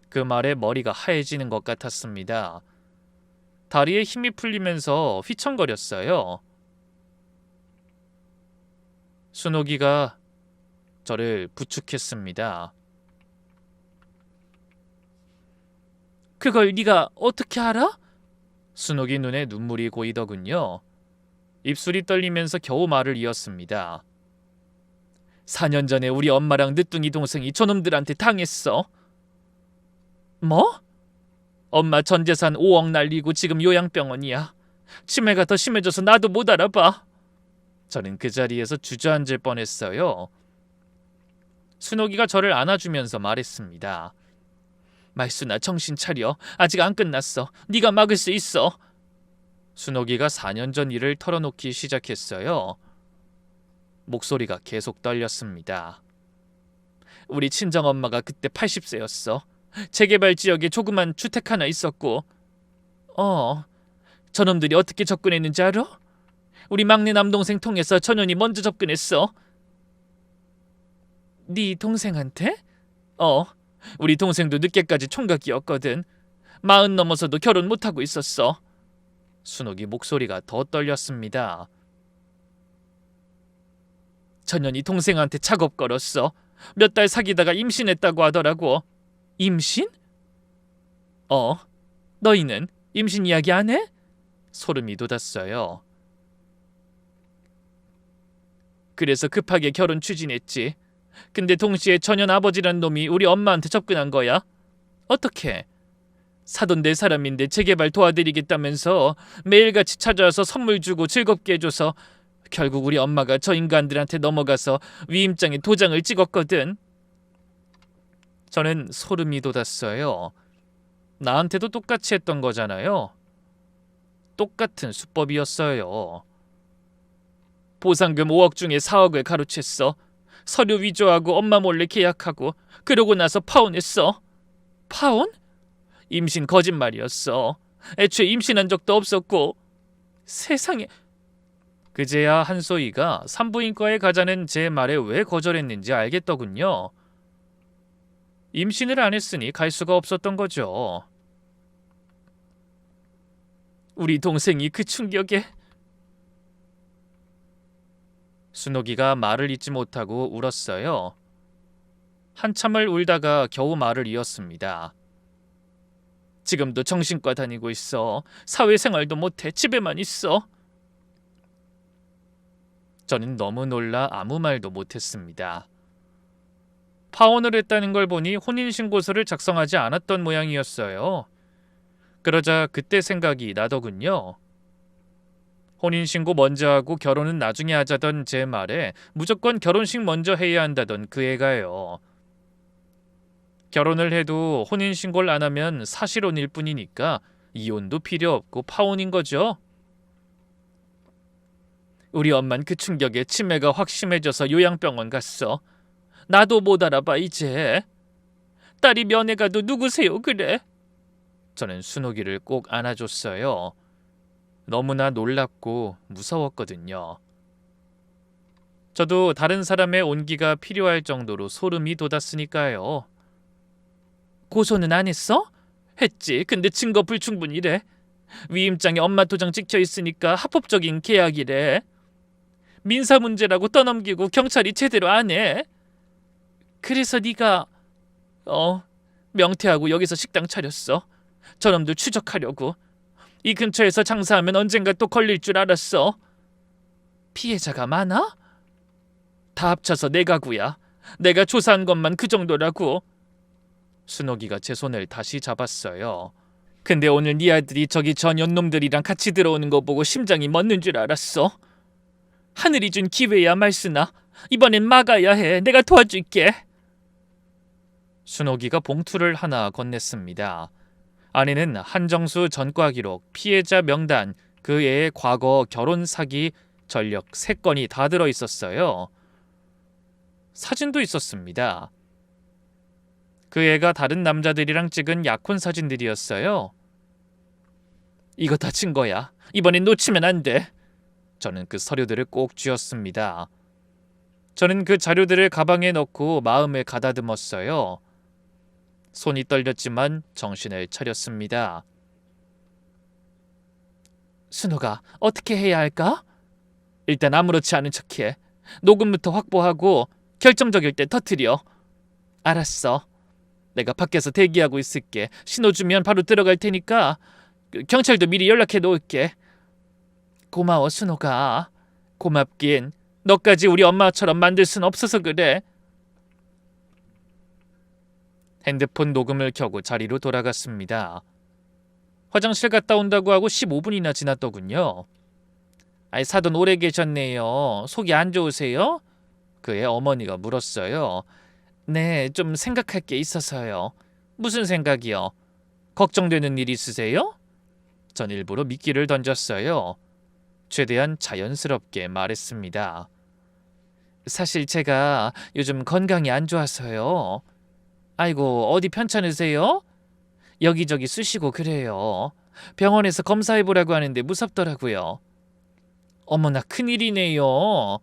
그 말에 머리가 하얘지는 것 같았습니다. 다리에 힘이 풀리면서 휘청거렸어요. 순옥이가 저를 부축했습니다. 그걸 네가 어떻게 알아? 순옥이 눈에 눈물이 고이더군요. 입술이 떨리면서 겨우 말을 이었습니다. 4년 전에 우리 엄마랑 늦둥이 동생이 저놈들한테 당했어. 뭐? 엄마 전 재산 5억 날리고 지금 요양병원이야. 치매가 더 심해져서 나도 못 알아봐. 저는 그 자리에서 주저앉을 뻔했어요. 순옥이가 저를 안아주면서 말했습니다. 말순아 정신 차려. 아직 안 끝났어. 네가 막을 수 있어. 순옥이가 4년 전 일을 털어놓기 시작했어요. 목소리가 계속 떨렸습니다. 우리 친정엄마가 그때 80세였어. 재개발 지역에 조그만 주택 하나 있었고. 저놈들이 어떻게 접근했는지 알아? 우리 막내 남동생 통해서 전현이 먼저 접근했어. 네 동생한테? 우리 동생도 늦게까지 총각이었거든. 40 넘어서도 결혼 못하고 있었어. 순옥이 목소리가 더 떨렸습니다. 전현이 동생한테 작업 걸었어. 몇 달 사귀다가 임신했다고 하더라고. 임신? 너희는 임신 이야기 안 해? 소름이 돋았어요. 그래서 급하게 결혼 추진했지. 근데 동시에 전현 아버지란 놈이 우리 엄마한테 접근한 거야. 어떻게? 사돈 네 사람인데 재개발 도와드리겠다면서 매일같이 찾아와서 선물 주고 즐겁게 해줘서 결국 우리 엄마가 저 인간들한테 넘어가서 위임장에 도장을 찍었거든. 저는 소름이 돋았어요. 나한테도 똑같이 했던 거잖아요. 똑같은 수법이었어요. 보상금 5억 중에 4억을 가로챘어. 서류 위조하고 엄마 몰래 계약하고 그러고 나서 파혼했어. 파혼? 임신 거짓말이었어. 애초에 임신한 적도 없었고. 세상에. 그제야 한소희가 산부인과에 가자는 제 말에 왜 거절했는지 알겠더군요. 임신을 안 했으니 갈 수가 없었던 거죠. 우리 동생이 그 충격에. 순옥이가 말을 잇지 못하고 울었어요. 한참을 울다가 겨우 말을 이었습니다. 지금도 정신과 다니고 있어. 사회생활도 못해. 집에만 있어. 저는 너무 놀라 아무 말도 못했습니다. 파혼을 했다는 걸 보니 혼인신고서를 작성하지 않았던 모양이었어요. 그러자 그때 생각이 나더군요. 혼인신고 먼저 하고 결혼은 나중에 하자던 제 말에 무조건 결혼식 먼저 해야 한다던 그 애가요. 결혼을 해도 혼인신고를 안 하면 사실혼일 뿐이니까 이혼도 필요 없고 파혼인 거죠. 우리 엄만 그 충격에 치매가 확 심해져서 요양병원 갔어. 나도 못 알아봐 이제. 딸이 면회 가도 누구세요 그래? 저는 순옥이를 꼭 안아줬어요. 너무나 놀랍고 무서웠거든요. 저도 다른 사람의 온기가 필요할 정도로 소름이 돋았으니까요. 고소는 안 했어? 했지. 근데 증거 불충분이래. 위임장에 엄마 도장 찍혀 있으니까 합법적인 계약이래. 민사 문제라고 떠넘기고 경찰이 제대로 안 해. 그래서 네가 명태하고 여기서 식당 차렸어. 저놈들 추적하려고. 이 근처에서 장사하면 언젠가 또 걸릴 줄 알았어. 피해자가 많아? 다 합쳐서 네 가구야. 내가 조사한 것만 그 정도라고. 순옥이가 제 손을 다시 잡았어요. 근데 오늘 네 아들이 저기 전 연놈들이랑 같이 들어오는 거 보고 심장이 멎는 줄 알았어. 하늘이 준 기회야 말쓰나. 이번엔 막아야 해. 내가 도와줄게. 순옥이가 봉투를 하나 건넸습니다. 안에는 한정수 전과 기록, 피해자 명단, 그 애의 과거 결혼 사기, 전력 3건이 다 들어있었어요. 사진도 있었습니다. 그 애가 다른 남자들이랑 찍은 약혼 사진들이었어요. 이거 다 증거야. 이번엔 놓치면 안 돼. 저는 그 서류들을 꼭 쥐었습니다. 저는 그 자료들을 가방에 넣고 마음을 가다듬었어요. 손이 떨렸지만 정신을 차렸습니다. 순호가 어떻게 해야 할까? 일단 아무렇지 않은 척해. 녹음부터 확보하고 결정적일 때 터뜨려. 알았어. 내가 밖에서 대기하고 있을게. 신호 주면 바로 들어갈 테니까 경찰도 미리 연락해 놓을게. 고마워 순호가. 고맙긴. 너까지 우리 엄마처럼 만들 순 없어서 그래. 핸드폰 녹음을 켜고 자리로 돌아갔습니다. 화장실 갔다 온다고 하고 15분이나 지났더군요. 사돈 오래 계셨네요. 속이 안 좋으세요? 그의 어머니가 물었어요. 네, 좀 생각할 게 있어서요. 무슨 생각이요? 걱정되는 일 있으세요? 전 일부러 미끼를 던졌어요. 최대한 자연스럽게 말했습니다. 사실 제가 요즘 건강이 안 좋아서요. 아이고, 어디 편찮으세요? 여기저기 쑤시고 그래요. 병원에서 검사해보라고 하는데 무섭더라고요. 어머나 큰일이네요.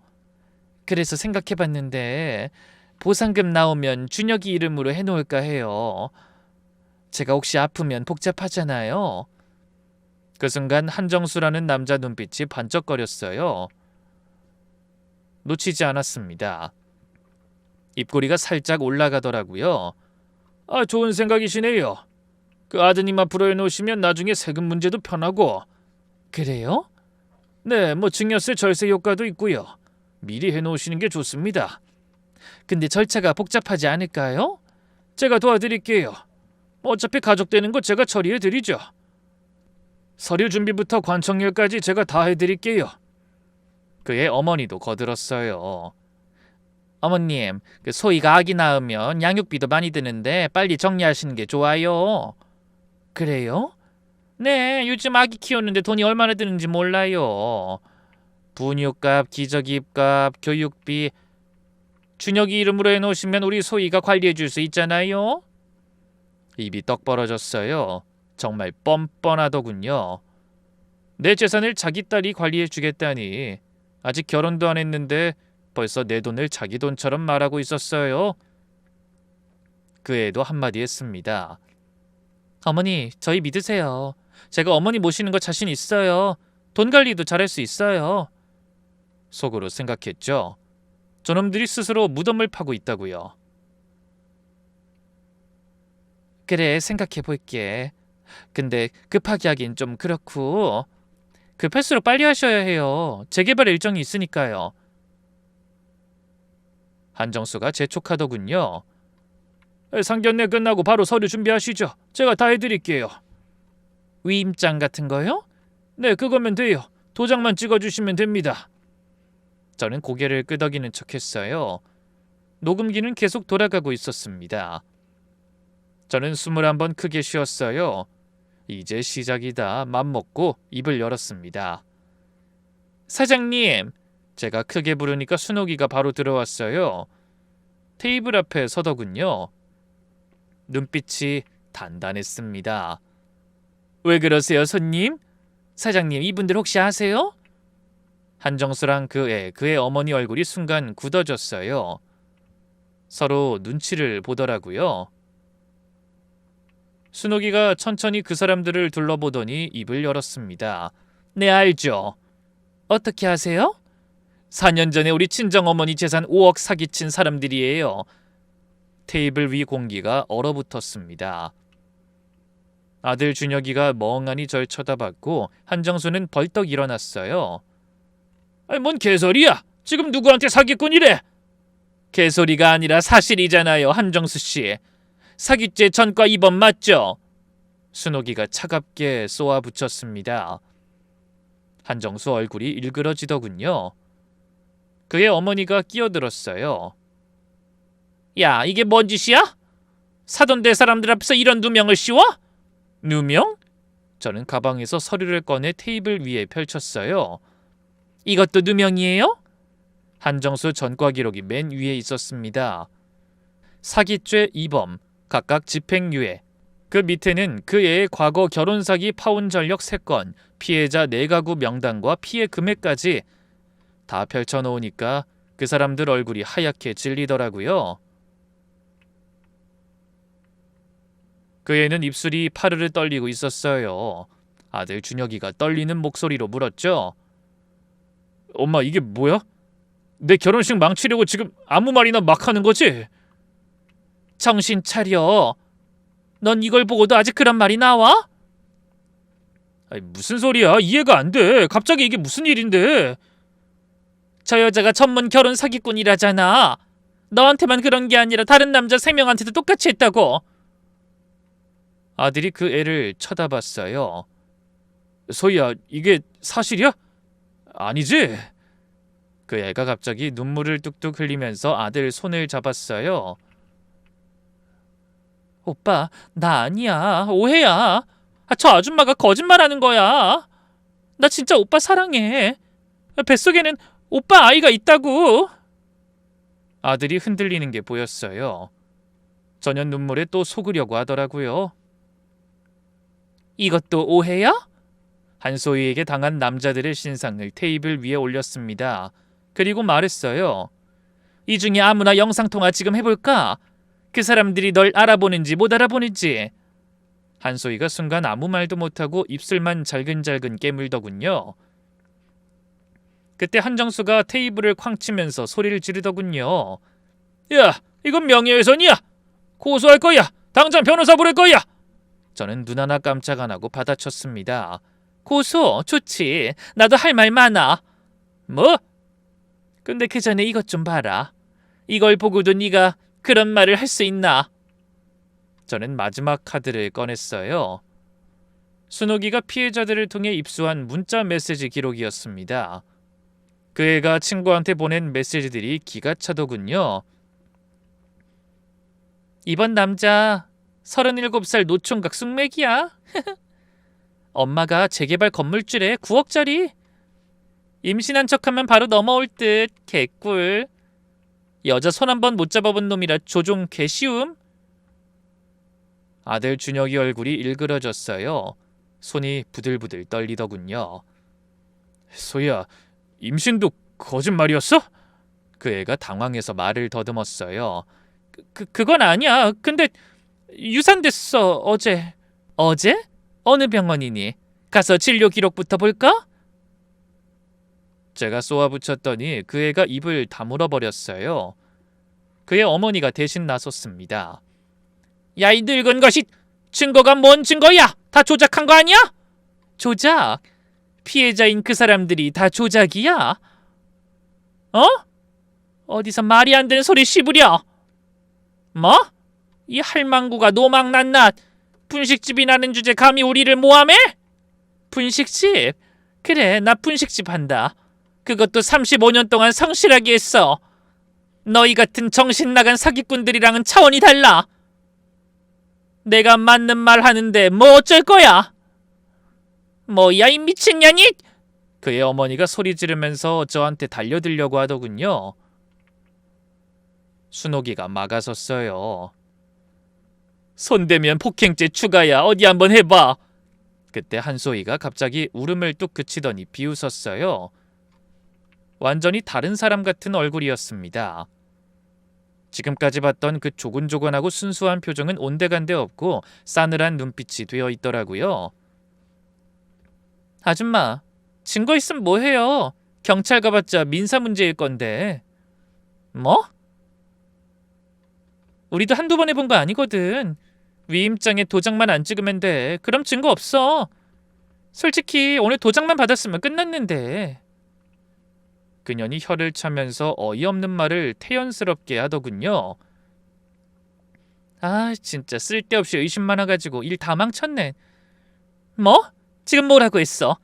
그래서 생각해봤는데 보상금 나오면 준혁이 이름으로 해놓을까 해요. 제가 혹시 아프면 복잡하잖아요. 그 순간 한정수라는 남자 눈빛이 반짝거렸어요. 놓치지 않았습니다. 입꼬리가 살짝 올라가더라고요. 좋은 생각이시네요. 그 아드님 앞으로 해놓으시면 나중에 세금 문제도 편하고. 그래요? 네, 증여세 절세 효과도 있고요. 미리 해놓으시는 게 좋습니다. 근데 절차가 복잡하지 않을까요? 제가 도와드릴게요. 어차피 가족 되는 거 제가 처리해드리죠. 서류 준비부터 관청일까지 제가 다 해드릴게요. 그의 어머니도 거들었어요. 어머님, 그 소희가 아기 낳으면 양육비도 많이 드는데 빨리 정리하시는 게 좋아요. 그래요? 네, 요즘 아기 키우는데 돈이 얼마나 드는지 몰라요. 분유값, 기저귀값, 교육비. 준혁이 이름으로 해놓으시면 우리 소희가 관리해줄 수 있잖아요. 입이 떡 벌어졌어요. 정말 뻔뻔하더군요. 내 재산을 자기 딸이 관리해주겠다니. 아직 결혼도 안 했는데 벌써 내 돈을 자기 돈처럼 말하고 있었어요. 그 애도 한마디 했습니다. 어머니, 저희 믿으세요. 제가 어머니 모시는 거 자신 있어요. 돈 관리도 잘할 수 있어요. 속으로 생각했죠. 저놈들이 스스로 무덤을 파고 있다고요. 그래, 생각해 볼게. 근데 급하게 하긴 좀 그렇고. 급할수록 빨리 하셔야 해요. 재개발 일정이 있으니까요. 한정수가 재촉하더군요. 상견례 끝나고 바로 서류 준비하시죠. 제가 다 해드릴게요. 위임장 같은 거요? 네, 그거면 돼요. 도장만 찍어주시면 됩니다. 저는 고개를 끄덕이는 척했어요. 녹음기는 계속 돌아가고 있었습니다. 저는 21번 크게 쉬었어요. 이제 시작이다. 맘먹고 입을 열었습니다. 사장님! 제가 크게 부르니까 순옥이가 바로 들어왔어요. 테이블 앞에 서더군요. 눈빛이 단단했습니다. 왜 그러세요, 손님? 사장님, 이분들 혹시 아세요? 한정수랑 그의 어머니 얼굴이 순간 굳어졌어요. 서로 눈치를 보더라고요. 순옥이가 천천히 그 사람들을 둘러보더니 입을 열었습니다. 네, 알죠. 어떻게 아세요? 4년 전에 우리 친정어머니 재산 5억 사기친 사람들이에요. 테이블 위 공기가 얼어붙었습니다. 아들 준혁이가 멍하니 절 쳐다봤고 한정수는 벌떡 일어났어요. 아니, 뭔 개소리야? 지금 누구한테 사기꾼이래? 개소리가 아니라 사실이잖아요, 한정수 씨. 사기죄 전과 2번 맞죠? 순옥이가 차갑게 쏘아붙였습니다. 한정수 얼굴이 일그러지더군요. 그의 어머니가 끼어들었어요. 야, 이게 뭔 짓이야? 사돈대 사람들 앞에서 이런 누명을 씌워? 누명? 저는 가방에서 서류를 꺼내 테이블 위에 펼쳤어요. 이것도 누명이에요? 한정수 전과 기록이 맨 위에 있었습니다. 사기죄 2범, 각각 집행유예. 그 밑에는 그 애의 과거 결혼사기 파혼 전력 3건, 피해자 4가구 명단과 피해 금액까지 다 펼쳐놓으니까 그 사람들 얼굴이 하얗게 질리더라고요. 그 애는 입술이 파르르 떨리고 있었어요. 아들 준혁이가 떨리는 목소리로 물었죠. 엄마, 이게 뭐야? 내 결혼식 망치려고 지금 아무 말이나 막 하는 거지? 정신 차려. 넌 이걸 보고도 아직 그런 말이 나와? 아니, 무슨 소리야? 이해가 안 돼. 갑자기 이게 무슨 일인데? 저 여자가 전문 결혼 사기꾼이라잖아. 너한테만 그런 게 아니라 다른 남자 3명한테도 똑같이 했다고. 아들이 그 애를 쳐다봤어요. 소희야, 이게 사실이야? 아니지? 그 애가 갑자기 눈물을 뚝뚝 흘리면서 아들 손을 잡았어요. 오빠, 나 아니야. 오해야. 저 아줌마가 거짓말하는 거야. 나 진짜 오빠 사랑해. 뱃속에는 오빠 아이가 있다고. 아들이 흔들리는 게 보였어요. 전혀 눈물에 또 속으려고 하더라고요. 이것도 오해야? 한소희에게 당한 남자들의 신상을 테이블 위에 올렸습니다. 그리고 말했어요. 이 중에 아무나 영상통화 지금 해볼까? 그 사람들이 널 알아보는지 못 알아보는지. 한소희가 순간 아무 말도 못하고 입술만 잘근잘근 깨물더군요. 그때 한정수가 테이블을 쾅 치면서 소리를 지르더군요. 야, 이건 명예훼손이야. 고소할 거야. 당장 변호사 부를 거야. 저는 눈 하나 깜짝 안 하고 받아쳤습니다. 고소? 좋지. 나도 할 말 많아. 뭐? 근데 그 전에 이것 좀 봐라. 이걸 보고도 네가 그런 말을 할 수 있나? 저는 마지막 카드를 꺼냈어요. 순옥이가 피해자들을 통해 입수한 문자 메시지 기록이었습니다. 그 애가 친구한테 보낸 메시지들이 기가 차더군요. 이번 남자 37살 노총각 숙맥이야. 엄마가 재개발 건물주래 9억짜리. 임신한 척하면 바로 넘어올 듯. 개꿀. 여자 손 한 번 못 잡아본 놈이라 조종 개쉬움. 아들 준혁이 얼굴이 일그러졌어요. 손이 부들부들 떨리더군요. 소희야, 임신도 거짓말이었어? 그 애가 당황해서 말을 더듬었어요. 그건 아니야. 근데 유산됐어, 어제. 어제? 어느 병원이니? 가서 진료 기록부터 볼까? 제가 쏘아붙였더니 그 애가 입을 다물어 버렸어요. 그의 어머니가 대신 나섰습니다. 야, 이 늙은 것이 증거가 뭔 증거야? 다 조작한 거 아니야? 조작? 피해자인 그 사람들이 다 조작이야? 어? 어디서 말이 안 되는 소리 씹으려? 뭐? 이 할망구가 노망난낱 분식집이라는 주제 감히 우리를 모함해? 분식집? 그래, 나 분식집 한다. 그것도 35년 동안 성실하게 했어. 너희 같은 정신 나간 사기꾼들이랑은 차원이 달라. 내가 맞는 말 하는데 뭐 어쩔 거야? 뭐야, 이 미친년이? 그의 어머니가 소리 지르면서 저한테 달려들려고 하더군요. 순옥이가 막아섰어요. 손대면 폭행죄 추가야. 어디 한번 해봐. 그때 한소희가 갑자기 울음을 뚝 그치더니 비웃었어요. 완전히 다른 사람 같은 얼굴이었습니다. 지금까지 봤던 그 조곤조곤하고 순수한 표정은 온데간데 없고 싸늘한 눈빛이 되어 있더라고요. 아줌마, 증거 있으면 뭐해요? 경찰 가봤자 민사 문제일 건데. 뭐? 우리도 한두 번 해본 거 아니거든. 위임장에 도장만 안 찍으면 돼. 그럼 증거 없어. 솔직히 오늘 도장만 받았으면 끝났는데. 그년이 혀를 차면서 어이없는 말을 태연스럽게 하더군요. 아, 진짜 쓸데없이 의심 많아가지고 일 다 망쳤네. 뭐? 지금 뭐라고 했어?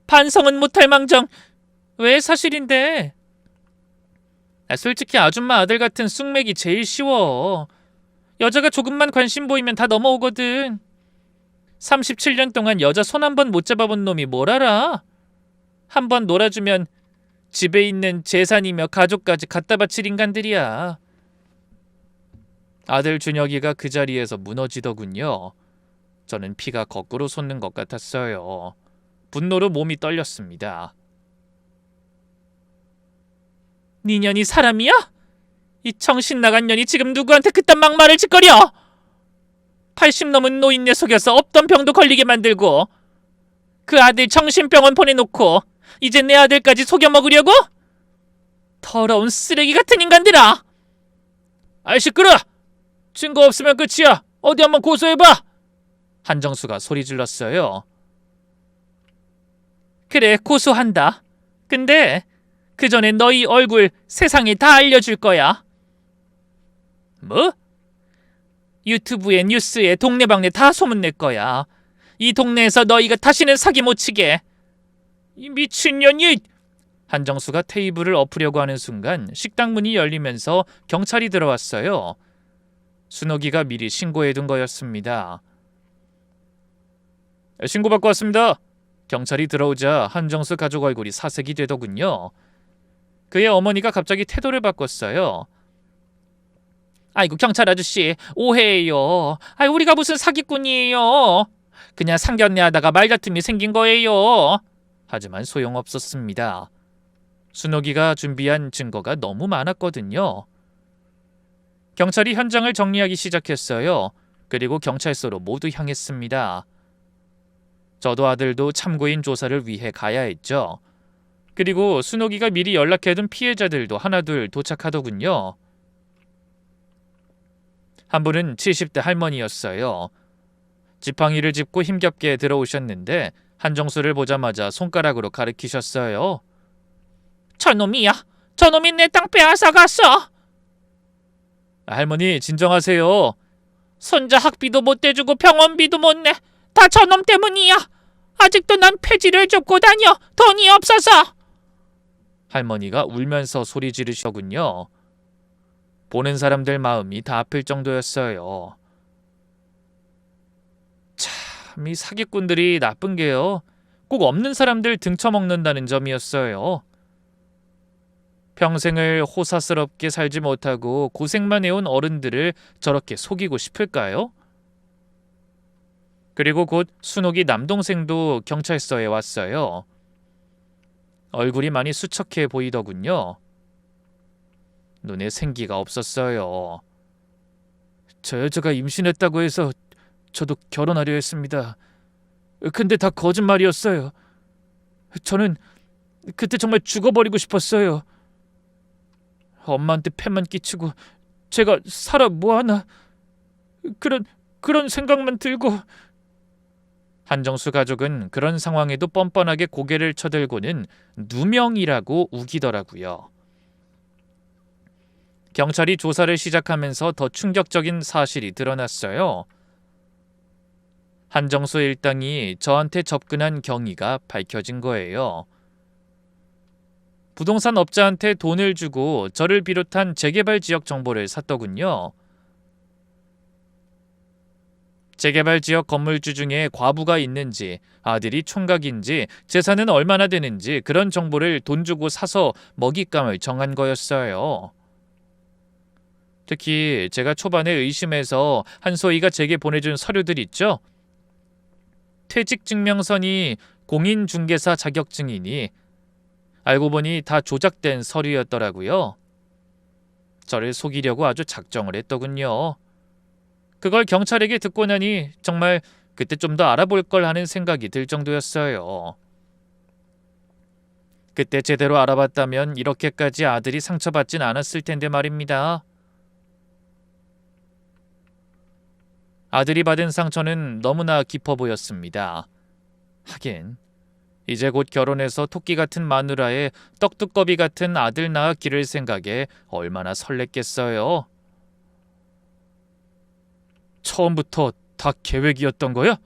반성은 못할 망정. 왜 사실인데? 솔직히 아줌마 아들 같은 쑥맥이 제일 쉬워. 여자가 조금만 관심 보이면 다 넘어오거든. 37년 동안 여자 손 한 번 못 잡아본 놈이 뭘 알아? 한 번 놀아주면 집에 있는 재산이며 가족까지 갖다 바칠 인간들이야. 아들 준혁이가 그 자리에서 무너지더군요. 저는 피가 거꾸로 솟는 것 같았어요. 분노로 몸이 떨렸습니다. 니년이 사람이야? 이 정신 나간 년이 지금 누구한테 그딴 막말을 짓거려? 80 넘은 노인네 속여서 없던 병도 걸리게 만들고 그 아들 정신병원 보내놓고 이제 내 아들까지 속여 먹으려고? 더러운 쓰레기 같은 인간들아! 아이 시끄러! 증거 없으면 끝이야. 어디 한번 고소해봐. 한정수가 소리 질렀어요. 그래, 고소한다. 근데 그 전에 너희 얼굴 세상에 다 알려줄 거야. 뭐? 유튜브에 뉴스에 동네방네 다 소문낼 거야. 이 동네에서 너희가 다시는 사기 못 치게. 이 미친년이! 한정수가 테이블을 엎으려고 하는 순간 식당 문이 열리면서 경찰이 들어왔어요. 순옥이가 미리 신고해둔 거였습니다. 신고받고 왔습니다. 경찰이 들어오자 한정수 가족 얼굴이 사색이 되더군요. 그의 어머니가 갑자기 태도를 바꿨어요. 아이고, 경찰 아저씨, 오해예요. 우리가 무슨 사기꾼이에요. 그냥 상견례하다가 말다툼이 생긴 거예요. 하지만 소용없었습니다. 순옥이가 준비한 증거가 너무 많았거든요. 경찰이 현장을 정리하기 시작했어요. 그리고 경찰서로 모두 향했습니다. 저도 아들도 참고인 조사를 위해 가야 했죠. 그리고 순옥이가 미리 연락해둔 피해자들도 하나둘 도착하더군요. 한 분은 70대 할머니였어요. 지팡이를 짚고 힘겹게 들어오셨는데 한정수를 보자마자 손가락으로 가리키셨어요. 저놈이야. 저놈이 내 땅 빼앗아갔어. 할머니, 진정하세요. 손자 학비도 못 대주고 병원비도 못 내. 다 저놈 때문이야. 아직도 난 폐지를 줍고 다녀. 돈이 없어서. 할머니가 울면서 소리 지르시더군요. 보는 사람들 마음이 다 아플 정도였어요. 참, 이 사기꾼들이 나쁜 게요. 꼭 없는 사람들 등쳐먹는다는 점이었어요. 평생을 호사스럽게 살지 못하고 고생만 해온 어른들을 저렇게 속이고 싶을까요? 그리고 곧 순옥이 남동생도 경찰서에 왔어요. 얼굴이 많이 수척해 보이더군요. 눈에 생기가 없었어요. 저 여자가 임신했다고 해서 저도 결혼하려 했습니다. 근데 다 거짓말이었어요. 저는 그때 정말 죽어버리고 싶었어요. 엄마한테 폐만 끼치고 제가 살아 뭐하나, 그런 생각만 들고. 한정수 가족은 그런 상황에도 뻔뻔하게 고개를 쳐들고는 누명이라고 우기더라고요. 경찰이 조사를 시작하면서 더 충격적인 사실이 드러났어요. 한정수 일당이 저한테 접근한 경위가 밝혀진 거예요. 부동산 업자한테 돈을 주고 저를 비롯한 재개발 지역 정보를 샀더군요. 재개발 지역 건물주 중에 과부가 있는지, 아들이 총각인지, 재산은 얼마나 되는지 그런 정보를 돈 주고 사서 먹잇감을 정한 거였어요. 특히 제가 초반에 의심해서 한소희가 제게 보내준 서류들 있죠? 퇴직증명서니 공인중개사 자격증이니 알고 보니 다 조작된 서류였더라고요. 저를 속이려고 아주 작정을 했더군요. 그걸 경찰에게 듣고 나니 정말 그때 좀 더 알아볼 걸 하는 생각이 들 정도였어요. 그때 제대로 알아봤다면 이렇게까지 아들이 상처받진 않았을 텐데 말입니다. 아들이 받은 상처는 너무나 깊어 보였습니다. 하긴 이제 곧 결혼해서 토끼 같은 마누라에 떡두꺼비 같은 아들 낳아 기를 생각에 얼마나 설렜겠어요. 처음부터 다 계획이었던 거야?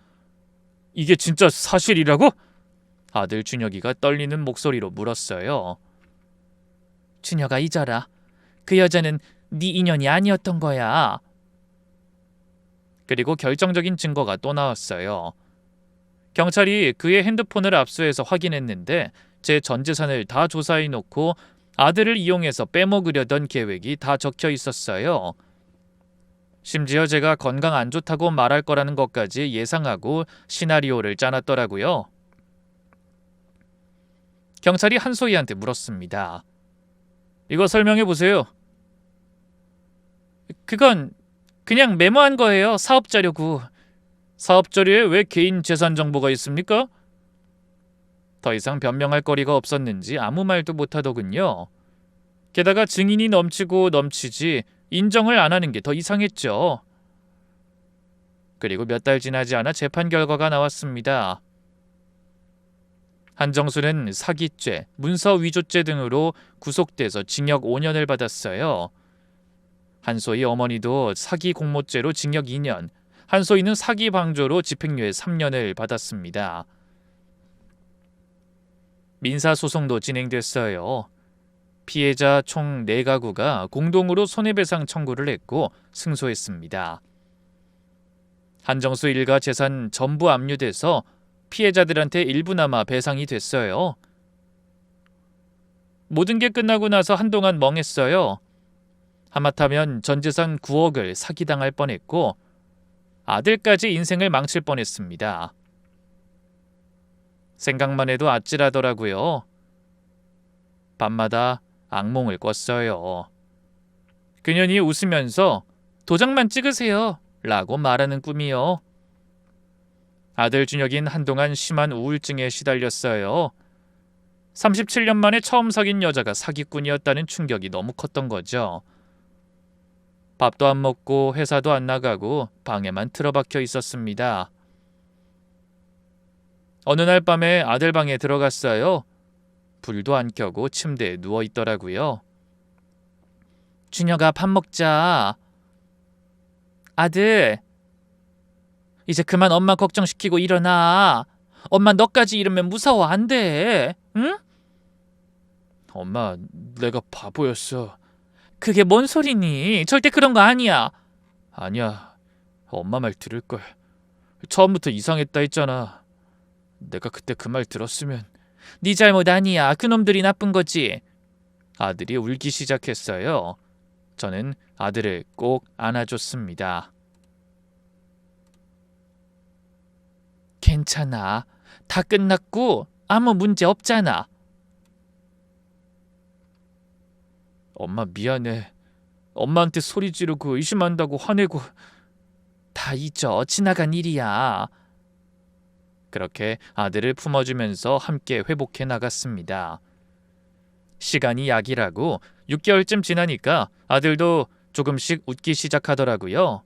이게 진짜 사실이라고? 아들 준혁이가 떨리는 목소리로 물었어요. 준혁아, 잊어라. 그 여자는 네 인연이 아니었던 거야. 그리고 결정적인 증거가 또 나왔어요. 경찰이 그의 핸드폰을 압수해서 확인했는데 제 전 재산을 다 조사해놓고 아들을 이용해서 빼먹으려던 계획이 다 적혀 있었어요. 심지어 제가 건강 안 좋다고 말할 거라는 것까지 예상하고 시나리오를 짜놨더라고요. 경찰이 한소희한테 물었습니다. 이거 설명해 보세요. 그건 그냥 메모한 거예요. 사업자료고. 사업자료에 왜 개인 재산 정보가 있습니까? 더 이상 변명할 거리가 없었는지 아무 말도 못하더군요. 게다가 증인이 넘치고 넘치지 인정을 안 하는 게 더 이상했죠. 그리고 몇 달 지나지 않아 재판 결과가 나왔습니다. 한정수는 사기죄, 문서 위조죄 등으로 구속돼서 징역 5년을 받았어요. 한소희 어머니도 사기 공모죄로 징역 2년, 한소희는 사기 방조로 집행유예 3년을 받았습니다. 민사소송도 진행됐어요. 피해자 총 4가구가 공동으로 손해배상 청구를 했고 승소했습니다. 한정수 일가 재산 전부 압류돼서 피해자들한테 일부나마 배상이 됐어요. 모든 게 끝나고 나서 한동안 멍했어요. 하마터면 전 재산 9억을 사기당할 뻔했고 아들까지 인생을 망칠 뻔했습니다. 생각만 해도 아찔하더라고요. 밤마다 악몽을 꿨어요. 그년이 웃으면서 도장만 찍으세요 라고 말하는 꿈이요. 아들 준혁인 한동안 심한 우울증에 시달렸어요. 37년 만에 처음 사귄 여자가 사기꾼이었다는 충격이 너무 컸던 거죠. 밥도 안 먹고 회사도 안 나가고 방에만 틀어박혀 있었습니다. 어느 날 밤에 아들 방에 들어갔어요. 불도 안 켜고 침대에 누워 있더라고요. 준혁아, 밥 먹자. 아들, 이제 그만 엄마 걱정시키고 일어나. 엄마 너까지 이러면 무서워 안 돼. 응? 엄마, 내가 바보였어. 그게 뭔 소리니? 절대 그런 거 아니야. 아니야. 엄마 말 들을 걸. 처음부터 이상했다 했잖아. 내가 그때 그 말 들었으면. 네 잘못 아니야. 그놈들이 나쁜 거지. 아들이 울기 시작했어요. 저는 아들을 꼭 안아줬습니다. 괜찮아. 다 끝났고 아무 문제 없잖아. 엄마 미안해. 엄마한테 소리 지르고 의심한다고 화내고. 다 잊어. 지나간 일이야. 그렇게 아들을 품어주면서 함께 회복해 나갔습니다. 시간이 약이라고 6개월쯤 지나니까 아들도 조금씩 웃기 시작하더라고요.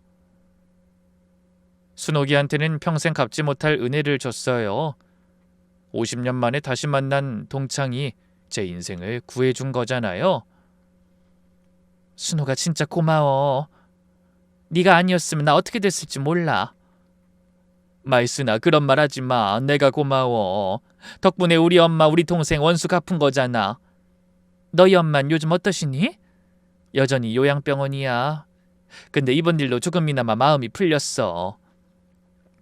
순옥이한테는 평생 갚지 못할 은혜를 줬어요. 50년 만에 다시 만난 동창이 제 인생을 구해준 거잖아요. 순옥아 진짜 고마워. 네가 아니었으면 나 어떻게 됐을지 몰라. 말순아 그런 말 하지 마. 내가 고마워. 덕분에 우리 엄마 우리 동생 원수 갚은 거잖아. 너희 엄만 요즘 어떠시니? 여전히 요양병원이야. 근데 이번 일로 조금이나마 마음이 풀렸어.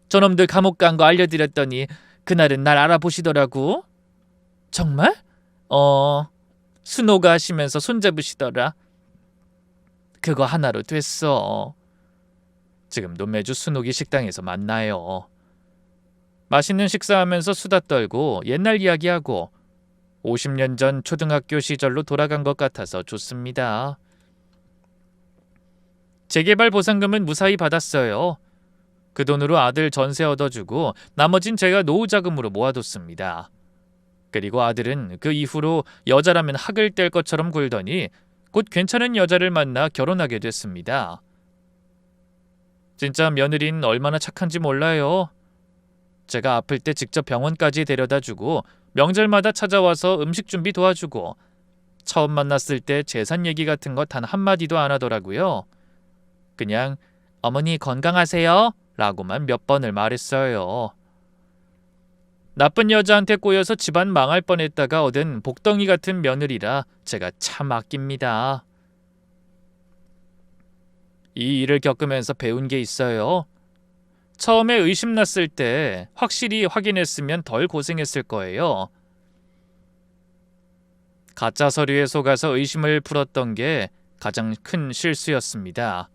저놈들 감옥 간 거 알려드렸더니 그날은 날 알아보시더라고. 정말? 순호가 하시면서 손잡으시더라. 그거 하나로 됐어. 지금도 매주 순옥이 식당에서 만나요. 맛있는 식사하면서 수다 떨고 옛날 이야기하고 50년 전 초등학교 시절로 돌아간 것 같아서 좋습니다. 재개발 보상금은 무사히 받았어요. 그 돈으로 아들 전세 얻어주고 나머진 제가 노후 자금으로 모아뒀습니다. 그리고 아들은 그 이후로 여자라면 학을 뗄 것처럼 굴더니 곧 괜찮은 여자를 만나 결혼하게 됐습니다. 진짜 며느리는 얼마나 착한지 몰라요. 제가 아플 때 직접 병원까지 데려다주고 명절마다 찾아와서 음식 준비 도와주고 처음 만났을 때 재산 얘기 같은 거 단 한마디도 안 하더라고요. 그냥 어머니 건강하세요 라고만 몇 번을 말했어요. 나쁜 여자한테 꼬여서 집안 망할 뻔했다가 얻은 복덩이 같은 며느리라 제가 참 아낍니다. 이 일을 겪으면서 배운 게 있어요. 처음에 의심났을 때 확실히 확인했으면 덜 고생했을 거예요. 가짜 서류에 속아서 의심을 풀었던 게 가장 큰 실수였습니다.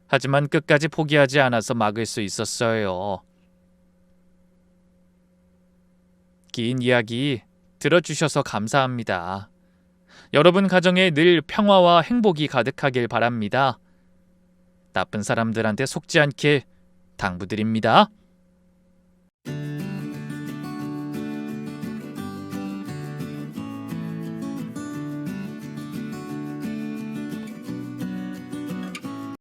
하지만 끝까지 포기하지 않아서 막을 수 있었어요. 긴 이야기 들어주셔서 감사합니다. 여러분 가정에 늘 평화와 행복이 가득하길 바랍니다. 나쁜 사람들한테 속지 않길 당부드립니다.